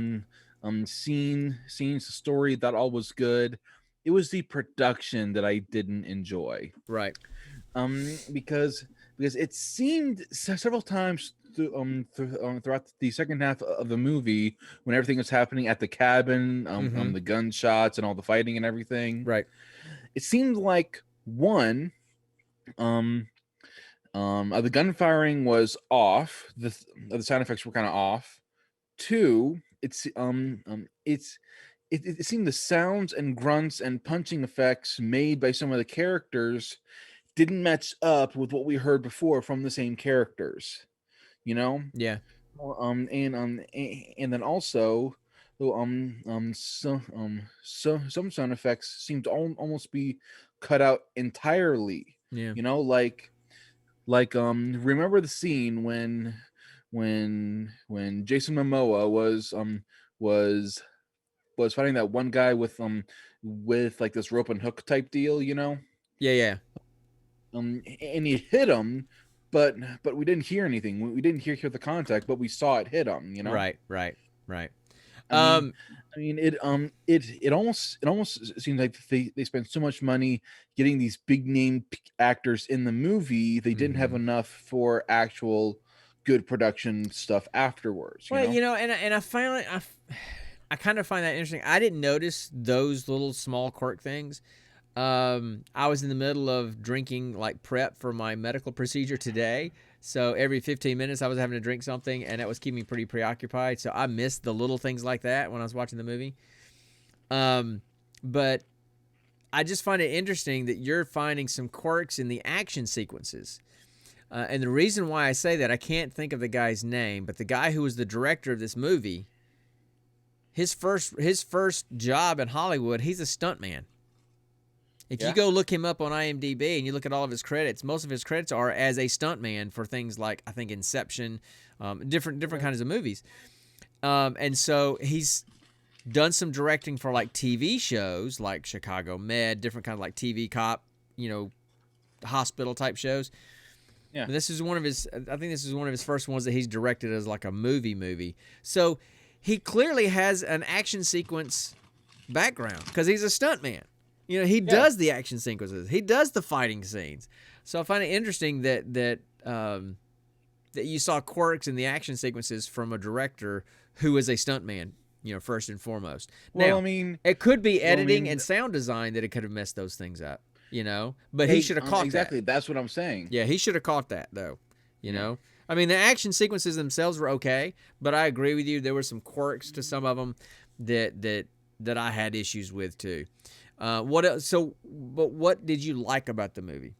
Scenes, the story, that all was good. It was the production that I didn't enjoy. Right. Because it seemed several times throughout the second half of the movie, when everything was happening at the cabin, the gunshots and all the fighting and everything, Right. it seemed like one, the gun firing was off. The sound effects were kind of off. Two, it seemed the sounds and grunts and punching effects made by some of the characters didn't match up with what we heard before from the same characters, you know. Yeah. And then also, some sound effects seemed to almost be cut out entirely. Yeah. You know, like remember the scene when Jason Momoa was fighting that one guy with like this rope and hook type deal, you know? Yeah. And he hit him, but we didn't hear anything. We didn't hear the contact, but we saw it hit him, you know? Right. I mean, it almost seems like they spent so much money getting these big name actors in the movie, they didn't have enough for actual good production stuff afterwards. You know, and I finally I kind of find that interesting. I didn't notice those little small quirk things. I was in the middle of drinking like prep for my medical procedure today. So every 15 minutes I was having to drink something, and that was keeping me pretty preoccupied. So I missed the little things like that when I was watching the movie. But I just find it interesting that you're finding some quirks in the action sequences. And the reason why I say that, I can't think of the guy's name, but the guy who was the director of this movie, his first job in Hollywood, he's a stuntman. If you go look him up on IMDb and you look at all of his credits, most of his credits are as a stuntman for things like, I think, Inception, different kinds of movies. And so he's done some directing for like TV shows like Chicago Med, different kind of like TV cop, you know, hospital type shows. Yeah. But this is one of his first ones that he's directed as like a movie. So he clearly has an action sequence background because he's a stuntman. You know, he does the action sequences. He does the fighting scenes. So I find it interesting that you saw quirks in the action sequences from a director who is a stuntman, you know, first and foremost. Well, now, I mean, it could be editing and sound design that it could have messed those things up, you know. But he should have caught exactly. that. That's what I'm saying. Yeah, he should have caught that, though, you know. I mean, the action sequences themselves were okay, but I agree with you. There were some quirks to some of them that I had issues with, too. What else? So, but what did you like about the movie?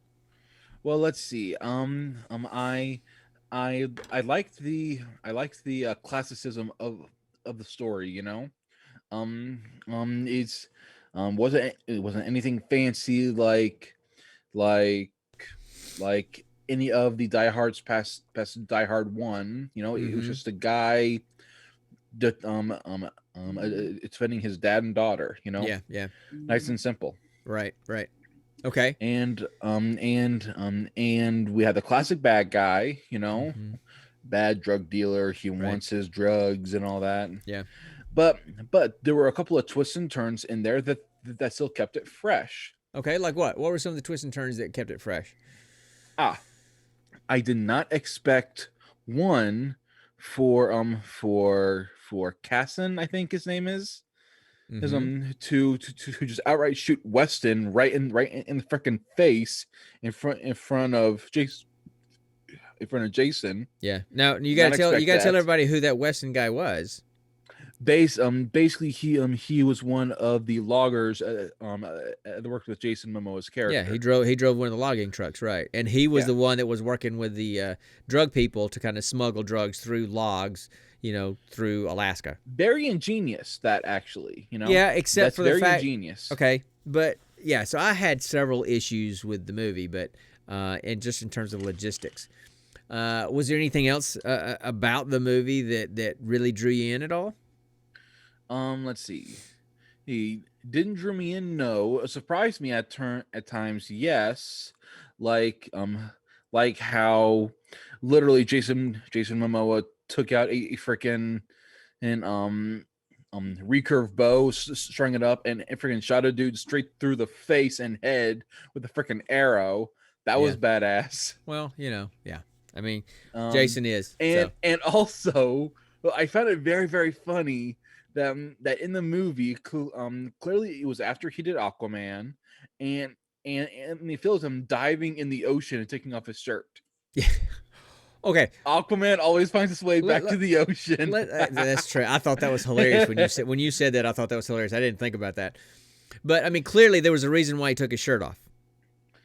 Well, let's see. I liked the classicism of the story. You know, it wasn't anything fancy like any of the Die Hards past Die Hard 1. You know, it was just a guy that it's defending his dad and daughter. You know, yeah, nice and simple. Right. Okay. And we had the classic bad guy, you know, bad drug dealer. He wants his drugs and all that. Yeah. But there were a couple of twists and turns in there that still kept it fresh. Okay, like what? What were some of the twists and turns that kept it fresh? I did not expect one for Casson, I think his name is to just outright shoot Weston right in the freaking face in front of Jason. Yeah. Now you Not gotta tell expect that. everybody who that Weston guy was. Basically he was one of the loggers that worked with Jason Momoa's character. Yeah, he drove one of the logging trucks, right? And he was Yeah. the one that was working with the drug people to kind of smuggle drugs through logs, through Alaska. Very ingenious, that actually, Yeah, except That's for the very fact. ingenious. Okay, but yeah, so I had several issues with the movie, but and just in terms of logistics, was there anything else about the movie that really drew you in at all? Let's see. He didn't drew me in. No, it surprised me at times. Yes, like how literally Jason Momoa took out a freaking and recurve bow, strung it up, and freaking shot a dude straight through the face and head with a freaking arrow. That was badass. Well, yeah. I mean, Jason Jason is. and So. and also, well, I found it very very funny that in the movie, clearly it was after he did Aquaman, and he feels him diving in the ocean and taking off his shirt. Yeah. Okay. Aquaman always finds his way back to the ocean. That's true. I thought that was hilarious when you said that. I thought that was hilarious. I didn't think about that, but I mean, clearly there was a reason why he took his shirt off.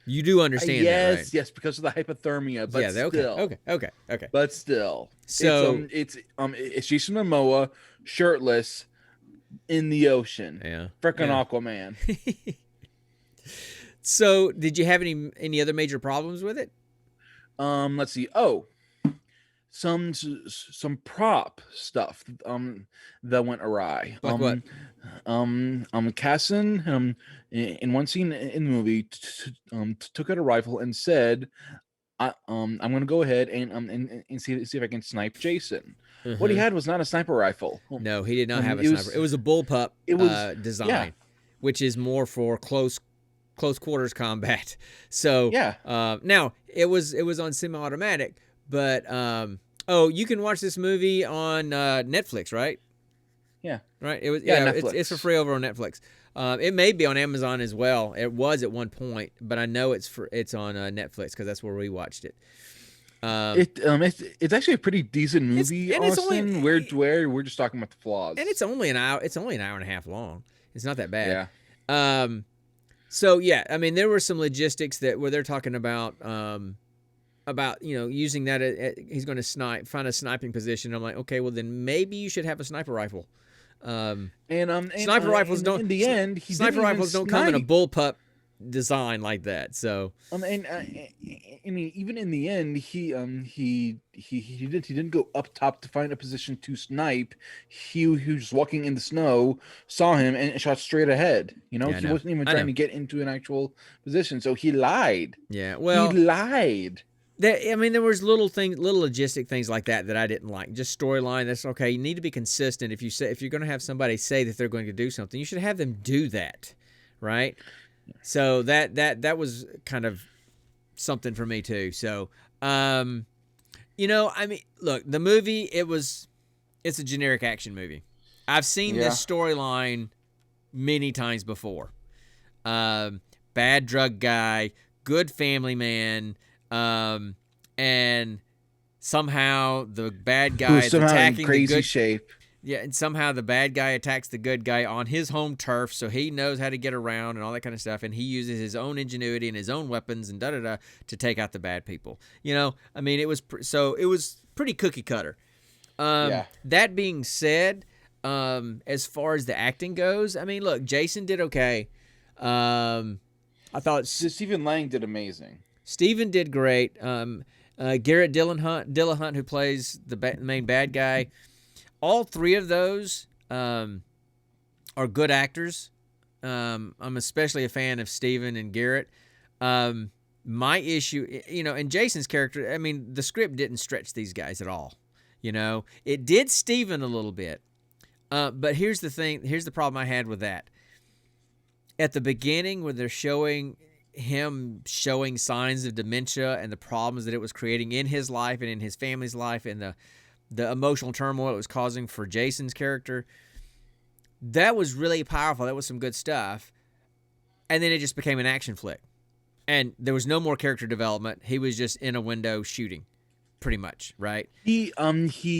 You do understand that, right? Yes, because of the hypothermia. But Yeah. Okay. But still, So it's Jason Momoa shirtless in the ocean. yeah, Frickin' yeah. Aquaman. So did you have any other major problems with it? Let's see. Oh, some prop stuff that went awry. Like what? Casson in one scene in the movie took out a rifle and said, I'm gonna go ahead and see if I can snipe Jason. What he had was not a sniper rifle. No, he did not have a it sniper. was- It was a bullpup it was- design, yeah. which is more for close quarters combat. So Yeah. now it was on semi-automatic, but you can watch this movie on Netflix, right? Yeah. Right. It was Netflix. it's for free over on Netflix. It may be on Amazon as well. It was at one point, but I know it's on Netflix because that's where we watched it. It's actually a pretty decent movie, and it's only- Austin. We're just talking about the flaws. And it's only an hour. It's only an hour and a half long. It's not that bad. Yeah. So yeah, I mean, there were some logistics where they're talking about using that. He's going to find a sniping position. I'm like, okay, well then maybe you should have a sniper rifle. Sniper rifles don't. In the end, he sniper didn't even rifles don't come in a snipe. bullpup design like that. So I mean, even in the end, he didn't go up top to find a position to snipe. He was just walking in the snow, saw him, and shot straight ahead. Yeah, I he know. wasn't even I trying know. to get into an actual position, so he lied. yeah, well, he lied. there was little logistic things like that I didn't like. Just storyline. That's okay. You need to be consistent. If you're going to have somebody say that they're going to do something, you should have them do that, right? So that was kind of something for me too. So, I mean, look, the movie it's a generic action movie. I've seen this storyline many times before. Bad drug guy, good family man. And somehow the bad guy Who's is somehow in attacking the crazy good. shape. Yeah, and somehow the bad guy attacks the good guy on his home turf, so he knows how to get around and all that kind of stuff, and he uses his own ingenuity and his own weapons and to take out the bad people. I mean, it was pretty cookie cutter. That being said, as far as the acting goes, I mean, look, Jason did okay. I thought Stephen Lang did amazing. Steven did great. Garrett Dillahunt, who plays the main bad guy, all three of those are good actors. I'm especially a fan of Steven and Garrett. My issue, and Jason's character, I mean, the script didn't stretch these guys at all. It did Steven a little bit. But here's the thing. Here's the problem I had with that. At the beginning, when they're showing him showing signs of dementia and the problems that it was creating in his life and in his family's life, and the emotional turmoil it was causing for Jason's character. That was really powerful. That was some good stuff. And then it just became an action flick. And there was no more character development. He was just in a window shooting, pretty much, right? He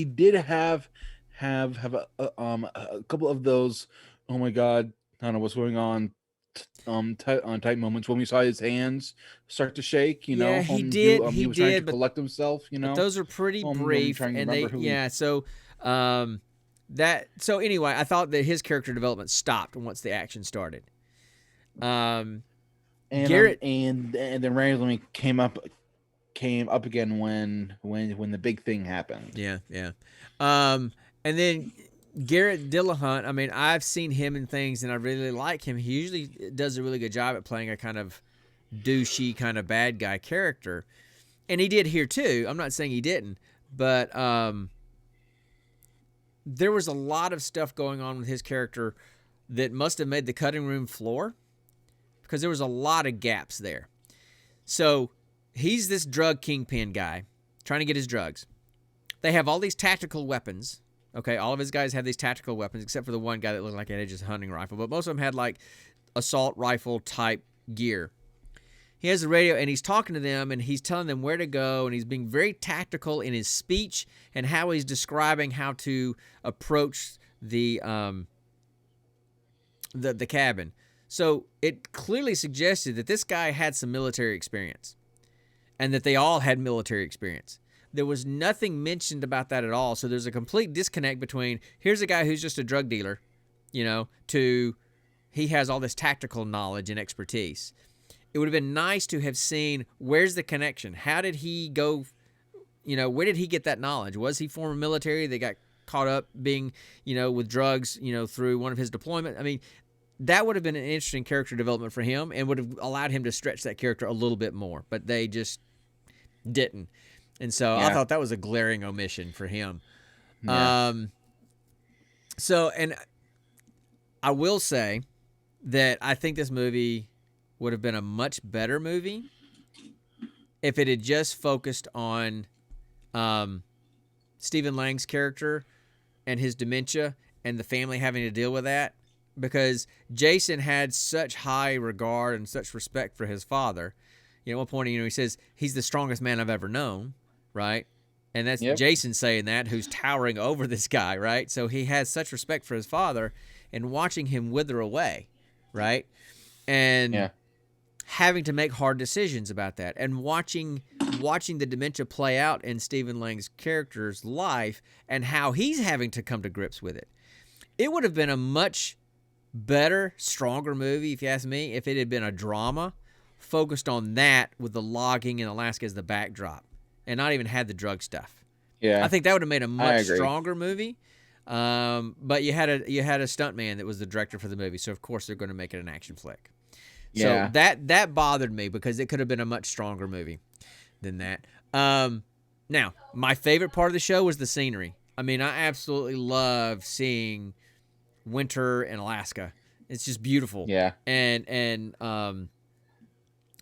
did have a couple of those, oh my god, I don't know what's going on, type moments when we saw his hands start to shake. You know, Yeah, he did. He was trying to collect himself. You know, but those are pretty let me brief, try and and they remember who he- So so anyway, I thought that his character development stopped once the action started. and Garrett- and then randomly came up again when the big thing happened. Yeah. And then Garrett Dillahunt, I mean, I've seen him in things and I really like him. He usually does a really good job at playing a kind of douchey, kind of bad guy character. And he did here too. I'm not saying he didn't, but there was a lot of stuff going on with his character that must have made the cutting room floor, because there was a lot of gaps there. So he's this drug kingpin guy trying to get his drugs. They have all these tactical weapons. Okay, all of his guys have these tactical weapons, except for the one guy that looked like he had just a hunting rifle. But most of them had like assault rifle type gear. He has the radio and he's talking to them and he's telling them where to go, and he's being very tactical in his speech and how he's describing how to approach the cabin. So it clearly suggested that this guy had some military experience and that they all had military experience. There was nothing mentioned about that at all. So there's a complete disconnect between here's a guy who's just a drug dealer, you know, to he has all this tactical knowledge and expertise. It would have been nice to have seen where's the connection. How did he go, you know, where did he get that knowledge? Was he former military that got caught up being, you know, with drugs, you know, through one of his deployments? I mean, that would have been an interesting character development for him and would have allowed him to stretch that character a little bit more, but they just didn't. And so I thought that was a glaring omission for him. Yeah. So, and I will say that I think this movie would have been a much better movie if it had just focused on Stephen Lang's character and his dementia and the family having to deal with that, because Jason had such high regard and such respect for his father. You know, at one point, you know, he says, he's the strongest man I've ever known, right? And that's Jason saying that, who's towering over this guy, right? So he has such respect for his father, and watching him wither away, right? And having to make hard decisions about that, and watching the dementia play out in Stephen Lang's character's life and how he's having to come to grips with it. It would have been a much better, stronger movie, if you ask me, if it had been a drama focused on that with the logging in Alaska as the backdrop and not even had the drug stuff. Yeah, I think that would have made a much stronger movie. But you had a stuntman that was the director for the movie, so of course they're going to make it an action flick. Yeah. So that bothered me because it could have been a much stronger movie than that. Now, my favorite part of the show was the scenery. I mean, I absolutely love seeing winter in Alaska. It's just beautiful. Yeah. And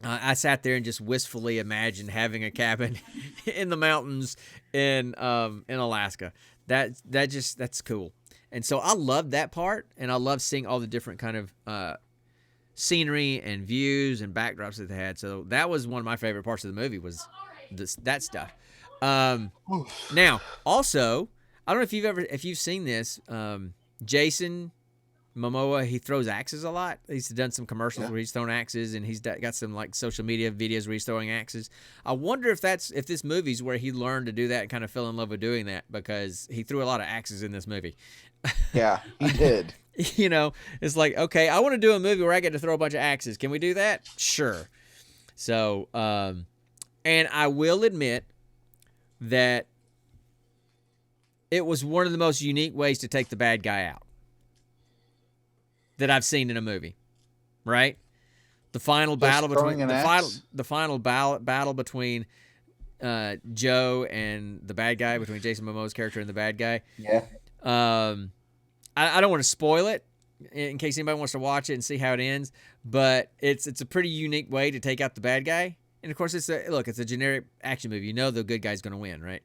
I sat there and just wistfully imagined having a cabin in the mountains in Alaska. That's cool. And so I loved that part, and I love seeing all the different kind of scenery and views and backdrops that they had. So that was one of my favorite parts of the movie, was that stuff. Now, also, I don't know if you've seen this, Jason Momoa, he throws axes a lot. He's done some commercials where he's thrown axes, and he's got some like social media videos where he's throwing axes. I wonder if this movie's where he learned to do that and kind of fell in love with doing that, because he threw a lot of axes in this movie. Yeah, he did. You know, it's like, okay, I want to do a movie where I get to throw a bunch of axes. Can we do that? Sure. So, and I will admit that it was one of the most unique ways to take the bad guy out that I've seen in a movie, right? The final battle between the final battle between Joe and the bad guy, between Jason Momoa's character and the bad guy. Yeah. I don't want to spoil it, in case anybody wants to watch it and see how it ends. But it's a pretty unique way to take out the bad guy. And of course, it's a generic action movie. You know the good guy's going to win, right?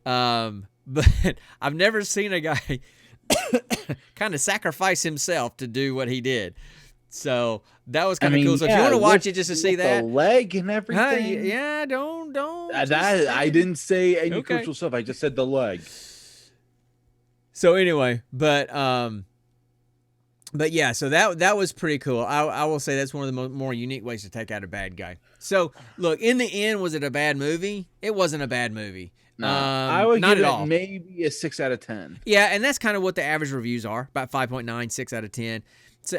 But I've never seen a guy kind of sacrifice himself to do what he did. So that was kind of cool. So if you want to watch it just to see that, the leg and everything. yeah, don't. That I didn't say any crucial stuff. I just said the leg. So anyway, but yeah, so that was pretty cool. I will say that's one of the more unique ways to take out a bad guy. So look, in the end, was it a bad movie? It wasn't a bad movie. No, I would not give at it all. maybe a 6 out of 10. Yeah, and that's kind of what the average reviews are, about 5.9, 6 out of 10.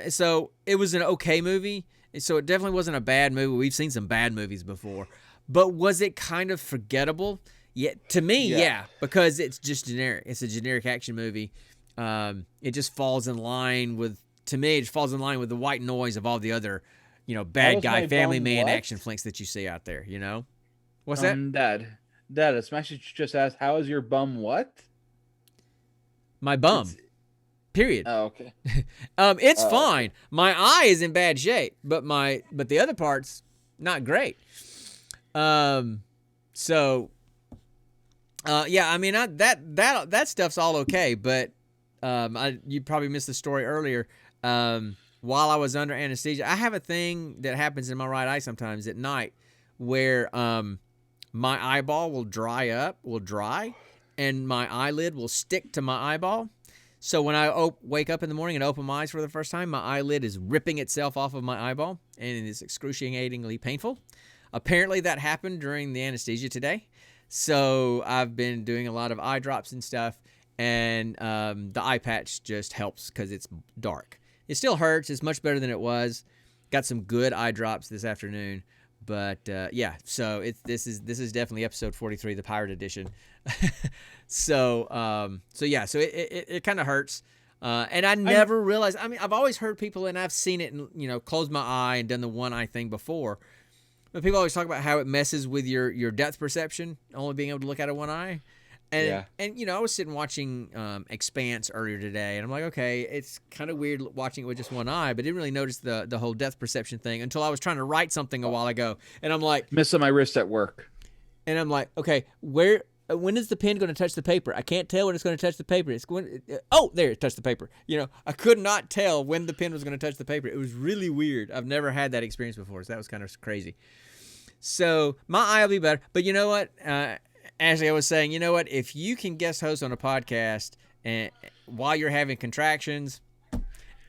So it was an okay movie. So it definitely wasn't a bad movie. We've seen some bad movies before. But was it kind of forgettable? Yeah, to me, yeah, because it's just generic. It's a generic action movie. It just falls in line with, to me, it falls in line with the white noise of all the other, bad guy, family man action flicks that you see out there, What's that? Dad, a Smash just asked, how is your bum what? My bum. Period. Oh, okay. It's fine. My eye is in bad shape, but the other part's not great. So yeah, I mean, that stuff's all okay, but you probably missed the story earlier. While I was under anesthesia, I have a thing that happens in my right eye sometimes at night where my eyeball will dry, and my eyelid will stick to my eyeball. So when I wake up in the morning and open my eyes for the first time, my eyelid is ripping itself off of my eyeball, and it is excruciatingly painful. Apparently that happened during the anesthesia today. So I've been doing a lot of eye drops and stuff, and the eye patch just helps because it's dark. It still hurts. It's much better than it was. Got some good eye drops this afternoon. But yeah, so this is definitely episode 43, the pirate edition. So yeah, so it kind of hurts, and I never realized. I mean, I've always heard people, and I've seen it, and closed my eye and done the one eye thing before. But people always talk about how it messes with your depth perception, only being able to look out of one eye. And I was sitting watching Expanse earlier today, and I'm like, okay, it's kind of weird watching it with just one eye, but didn't really notice the whole depth perception thing until I was trying to write something a while ago, and I'm like, missing my wrist at work, and I'm like, okay, when is the pen going to touch the paper? I can't tell when it's going to touch the paper. It's going, there, it touched the paper. I could not tell when the pen was going to touch the paper. It was really weird. I've never had that experience before, so that was kind of crazy. So my eye will be better, but you know what? Ashley, I was saying, you know what? If you can guest host on a podcast and while you're having contractions,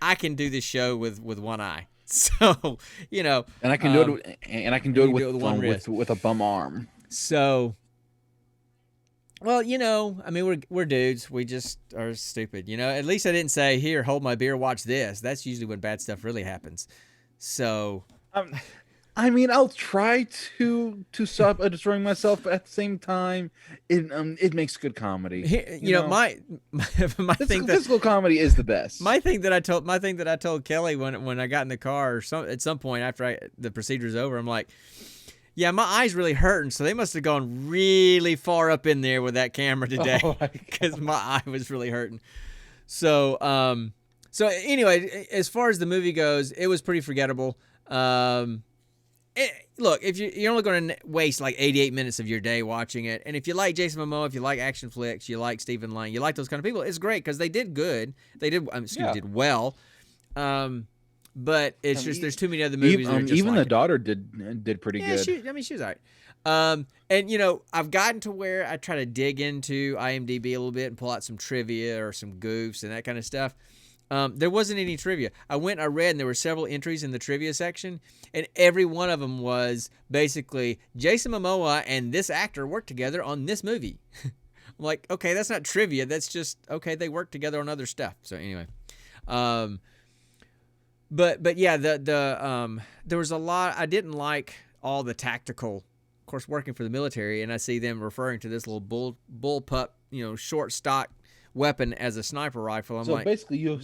I can do this show with one eye. So, and I can do it, with a bum arm. So, well, I mean, we're dudes. We just are stupid. At least I didn't say, here, hold my beer, watch this. That's usually when bad stuff really happens. So, I mean, I'll try to stop destroying myself, but at the same time, it makes good comedy. My thing, physical comedy is the best. My thing that I told Kelly when I got in the car, or at some point after the procedure's over, I'm like, yeah, my eye's really hurting, so they must have gone really far up in there with that camera today, because my eye was really hurting. So anyway, as far as the movie goes, it was pretty forgettable. Look, if you're only going to waste like 88 minutes of your day watching it, and if you like Jason Momoa, if you like action flicks, you like Stephen Lang, you like those kind of people, it's great because they did good. They did, did well. But it's just there's too many other movies. Even the daughter did pretty good. She was all right. And I've gotten to where I try to dig into IMDb a little bit and pull out some trivia or some goofs and that kind of stuff. There wasn't any trivia. I read, and there were several entries in the trivia section, and every one of them was basically Jason Momoa and this actor worked together on this movie. I'm like, okay, that's not trivia. That's just, okay, they worked together on other stuff. So anyway, but yeah, there was a lot. I didn't like all the tactical, of course, working for the military, and I see them referring to this little bullpup, short stock weapon as a sniper rifle. I'm like, basically you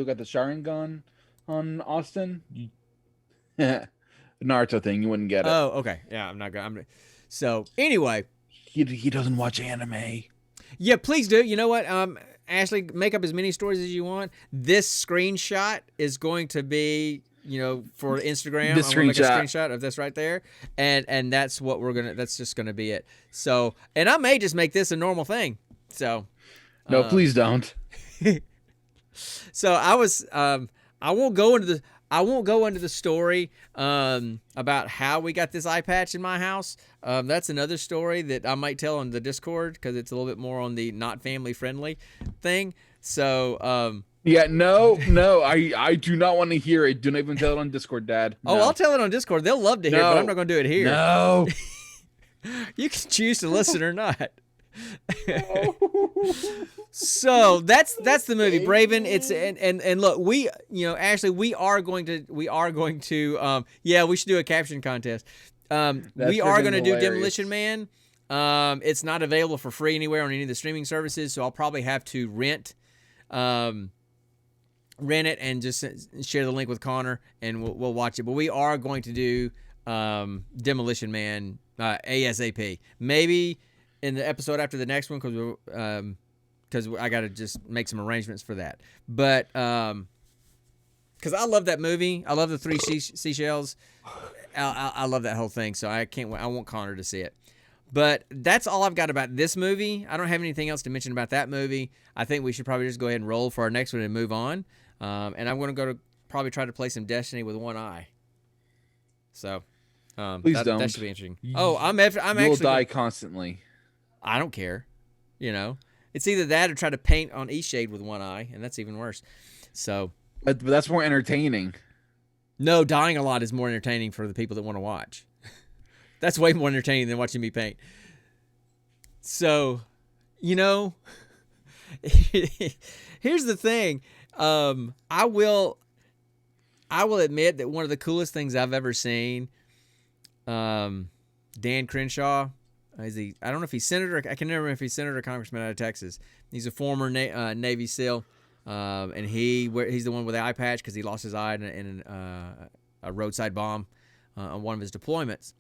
got the Sharingan on Austin. Naruto thing, you wouldn't get it. Oh, okay, yeah, I'm not gonna. So anyway, he doesn't watch anime. Yeah, please do. You know what? Ashley, make up as many stories as you want. This screenshot is going to be, for Instagram. This I'm gonna make a screenshot. screenshot of this right there, and that's what that's just gonna be it. So, and I may just make this a normal thing. So, No, please don't. so I was, I won't go into the story about how we got this eye patch in my house. That's another story that I might tell on the Discord because it's a little bit more on the not family friendly thing. So, Yeah, no, I do not want to hear it. Do not even tell it on Discord, Dad. oh, No. I'll tell it on Discord. They'll love to hear it, but No. I'm not going to do it here. No. You can choose to listen or not. So that's the movie Braven. It's and look, Ashley, we are going to yeah, we should do a caption contest. We are freaking going to do hilarious. Demolition Man. It's not available for free anywhere on any of the streaming services, so I'll probably have to rent it and just share the link with Connor, and we'll watch it. But we are going to do Demolition Man ASAP. Maybe in the episode after the next one, because I got to just make some arrangements for that. But because I love that movie, I love the three seashells. I love that whole thing. So I can't. I want Connor to see it. But that's all I've got about this movie. I don't have anything else to mention about that movie. I think we should probably just go ahead and roll for our next one and move on. And I'm going to probably try to play some Destiny with one eye. So, Please don't. That should be interesting. Oh, I'm You actually will die constantly. I don't care. It's either that or try to paint on Eastshade with one eye, and that's even worse. So, But that's more entertaining. no, dying a lot is more entertaining for the people that want to watch. That's way more entertaining than watching me paint. So, here's the thing. I will admit that one of the coolest things I've ever seen, Dan Crenshaw, I don't know if he's senator. I can never remember if he's senator or congressman out of Texas. He's a former Navy SEAL, and he's the one with the eye patch because he lost his eye in a roadside bomb on one of his deployments.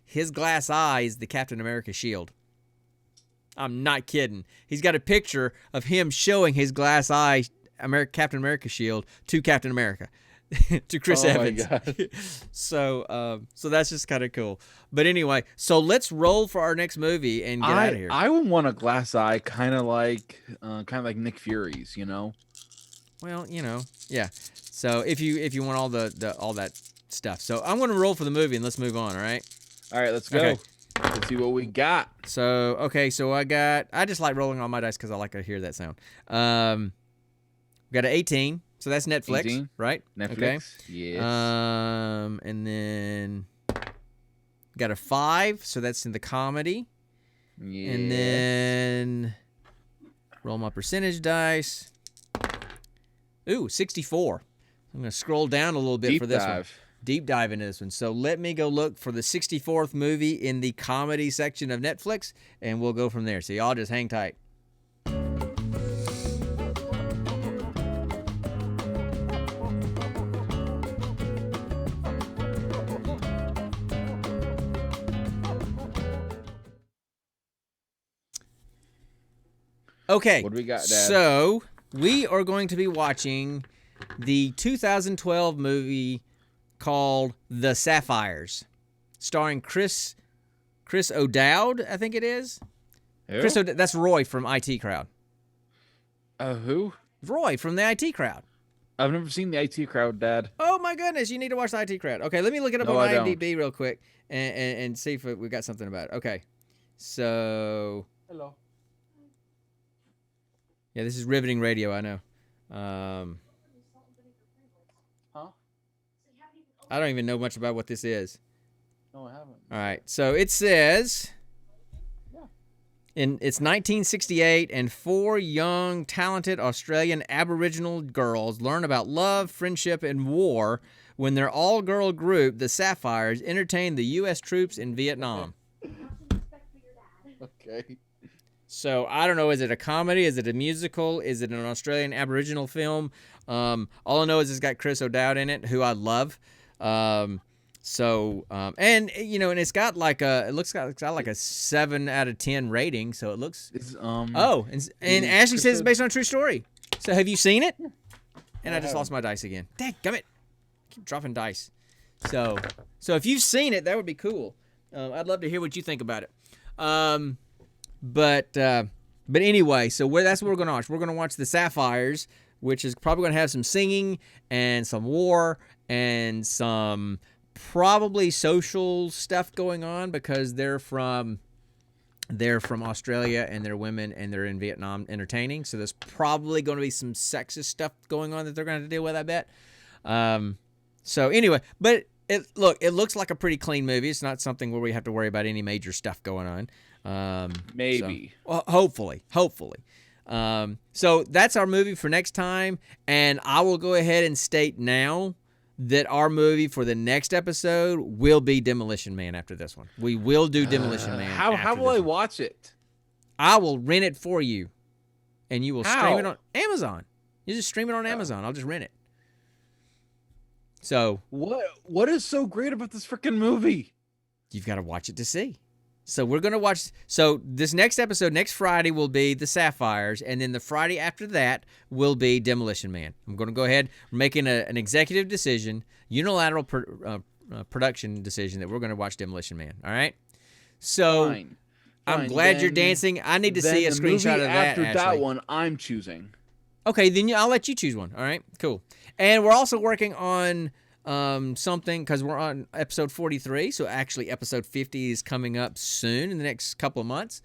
His glass eye is the Captain America shield. I'm not kidding. He's got a picture of him showing his glass eye Captain America shield to Captain America, to Chris Evans. My God. So that's just kind of cool. But anyway, so let's roll for our next movie and get out of here. I would want a glass eye, kind of like Nick Fury's, Well, yeah. So if you want all the all that stuff, so I'm going to roll for the movie and let's move on. All right. All right, let's go. Okay. Let's see what we got. So I just like rolling all my dice because I like to hear that sound. We got an 18, so that's Netflix, 18? right? Netflix. Okay. Yes. And then got a 5, so that's in the comedy. Yes. And then roll my percentage dice. Ooh, 64. I'm going to scroll down a little bit Deep for this one. dive. Deep dive into this one. So let me go look for the 64th movie in the comedy section of Netflix, and we'll go from there. So y'all just hang tight. Okay. What do we got, Dad? So we are going to be watching the 2012 movie called The Sapphires, starring Chris O'Dowd, I think it is. Who? Chris O'Dowd, that's Roy from IT Crowd. Who? Roy from the IT Crowd. I've never seen the IT Crowd, Dad. Oh my goodness, you need to watch the IT Crowd. Okay, let me look it up No, on I don't. IMDb real quick and see if we got something about it. Okay, so Hello. yeah, this is riveting radio. I know. Huh? I don't even know much about what this is. No, I haven't. All right, so it says it's 1968, and 4 young, talented Australian Aboriginal girls learn about love, friendship, and war when their all-girl group, the Sapphires, entertain the U.S. troops in Vietnam. Okay. So I don't know. Is it a comedy? Is it a musical? Is it an Australian Aboriginal film? All I know is it's got Chris O'Dowd in it, who I love. So, and and it's got like it's got like a 7 out of 10 rating. So it looks. And Ashley says it's based on a true story. So have you seen it? And I just lost my dice again. Dadgummit. Keep dropping dice. So if you've seen it, that would be cool. I'd love to hear what you think about it. But anyway, so that's what we're going to watch. We're going to watch The Sapphires, which is probably going to have some singing and some war and some probably social stuff going on because they're from Australia and they're women and they're in Vietnam entertaining. So there's probably going to be some sexist stuff going on that they're going to have to deal with, I bet. So anyway, but it looks like a pretty clean movie. It's not something where we have to worry about any major stuff going on. Maybe. So, well, hopefully. So that's our movie for next time. And I will go ahead and state now that our movie for the next episode will be Demolition Man after this one. We will do Demolition Man. How will I watch it? I will rent it for you. And you will stream it on Amazon. You just stream it on Amazon. I'll just rent it. So what is so great about this freaking movie? You've got to watch it to see. So we're going to watch. So this next episode, next Friday, will be The Sapphires. And then the Friday after that will be Demolition Man. I'm going to go ahead. We're making an executive decision, unilateral production decision that we're going to watch Demolition Man. All right? So Fine. I'm glad you're dancing. I need to see a screenshot of that, After Ashley. that one, I'm choosing. Okay, then I'll let you choose one. All right, cool. And we're also working on something because we're on episode 43. So actually, episode 50 is coming up soon in the next couple of months.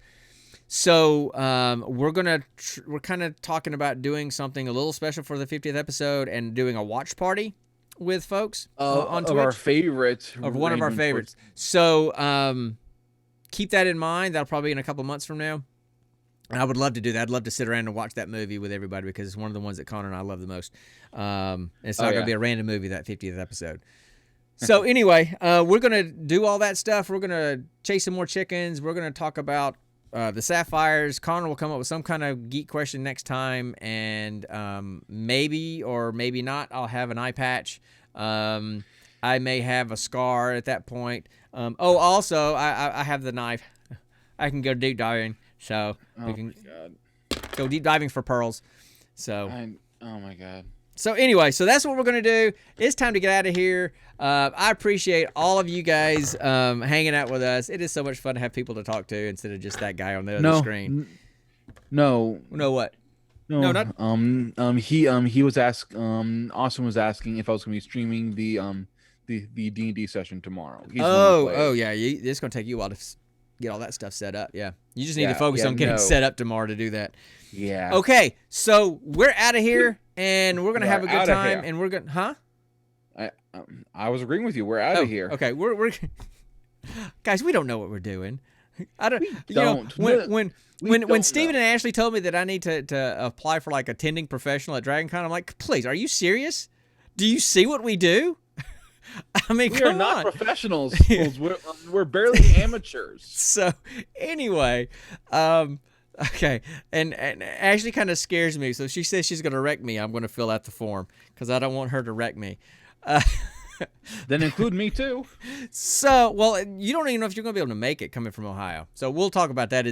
So we're kind of talking about doing something a little special for the 50th episode and doing a watch party with folks on Twitch. Of our favorite. Of one of our favorites. So keep that in mind. That'll probably be in a couple of months from now. And I would love to do that. I'd love to sit around and watch that movie with everybody because it's one of the ones that Connor and I love the most. It's not going to be a random movie, that 50th episode. So anyway, we're going to do all that stuff. We're going to chase some more chickens. We're going to talk about the Sapphires. Connor will come up with some kind of geek question next time. And maybe or maybe not, I'll have an eye patch. I may have a scar at that point. Also, I have the knife. I can go deep diving. So we can go deep diving for pearls. So oh my God. So anyway, so that's what we're gonna do. It's time to get out of here. I appreciate all of you guys hanging out with us. It is so much fun to have people to talk to instead of just that guy on the other screen. No, what? No, not. He was Austin was asking if I was gonna be streaming the D&D session tomorrow. Yeah. It's gonna take you a while to get all that stuff set up. Yeah, you just need to focus on getting set up tomorrow to do that. Yeah. Okay, so we're out of here, and we're gonna have a good time, and we're gonna, I was agreeing with you. We're out of here. Okay, we're guys. We don't know what we're doing. I don't. When Steven and Ashley told me that I need to apply for like attending professional at DragonCon, I'm like, please, are you serious? Do you see what we do? I mean, we are not professionals. We're barely amateurs. So anyway, okay, and Ashley kind of scares me. So she says she's going to wreck me. I'm going to fill out the form because I don't want her to wreck me. Then include me too. So, well, you don't even know if you're going to be able to make it coming from Ohio. So we'll talk about that.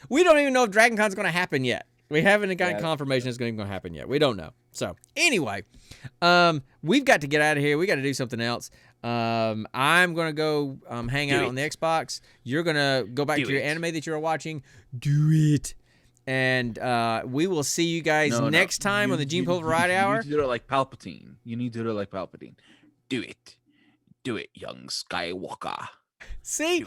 We don't even know if DragonCon's going to happen yet. We haven't gotten confirmation it's going to happen yet. We don't know. So anyway, we've got to get out of here. We got to do something else. I'm going to go hang out on the Xbox. You're going to go back to your anime that you're watching. Do it. And we will see you guys next time on the Gene Poe Variety Hour. You need to do it like Palpatine. Do it. Do it, young Skywalker. See,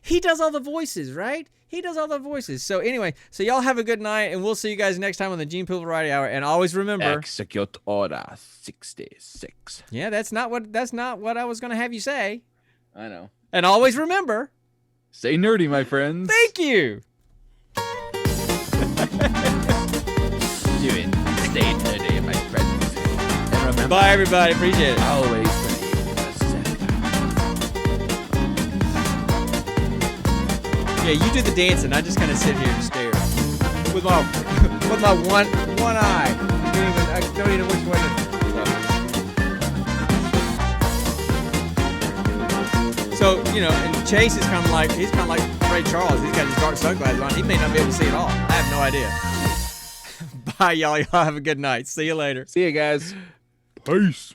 he does all the voices, right? He does all the voices. So anyway, so y'all have a good night, and we'll see you guys next time on the Gene Poe Variety Hour. And always remember, execute order 66. Yeah, that's not what I was gonna have you say. I know. And always remember, stay nerdy, my friends. Thank you. Do it. Stay nerdy, my friends. And remember, bye, everybody. Appreciate it. Always. Yeah, you do the dancing. I just kind of sit here and stare with my one eye. I don't even know which one. So, and Chase is kind of like, he's kind of like Ray Charles. He's got his dark sunglasses on. He may not be able to see it all. I have no idea. Bye, y'all. Y'all have a good night. See you later. See you guys. Peace.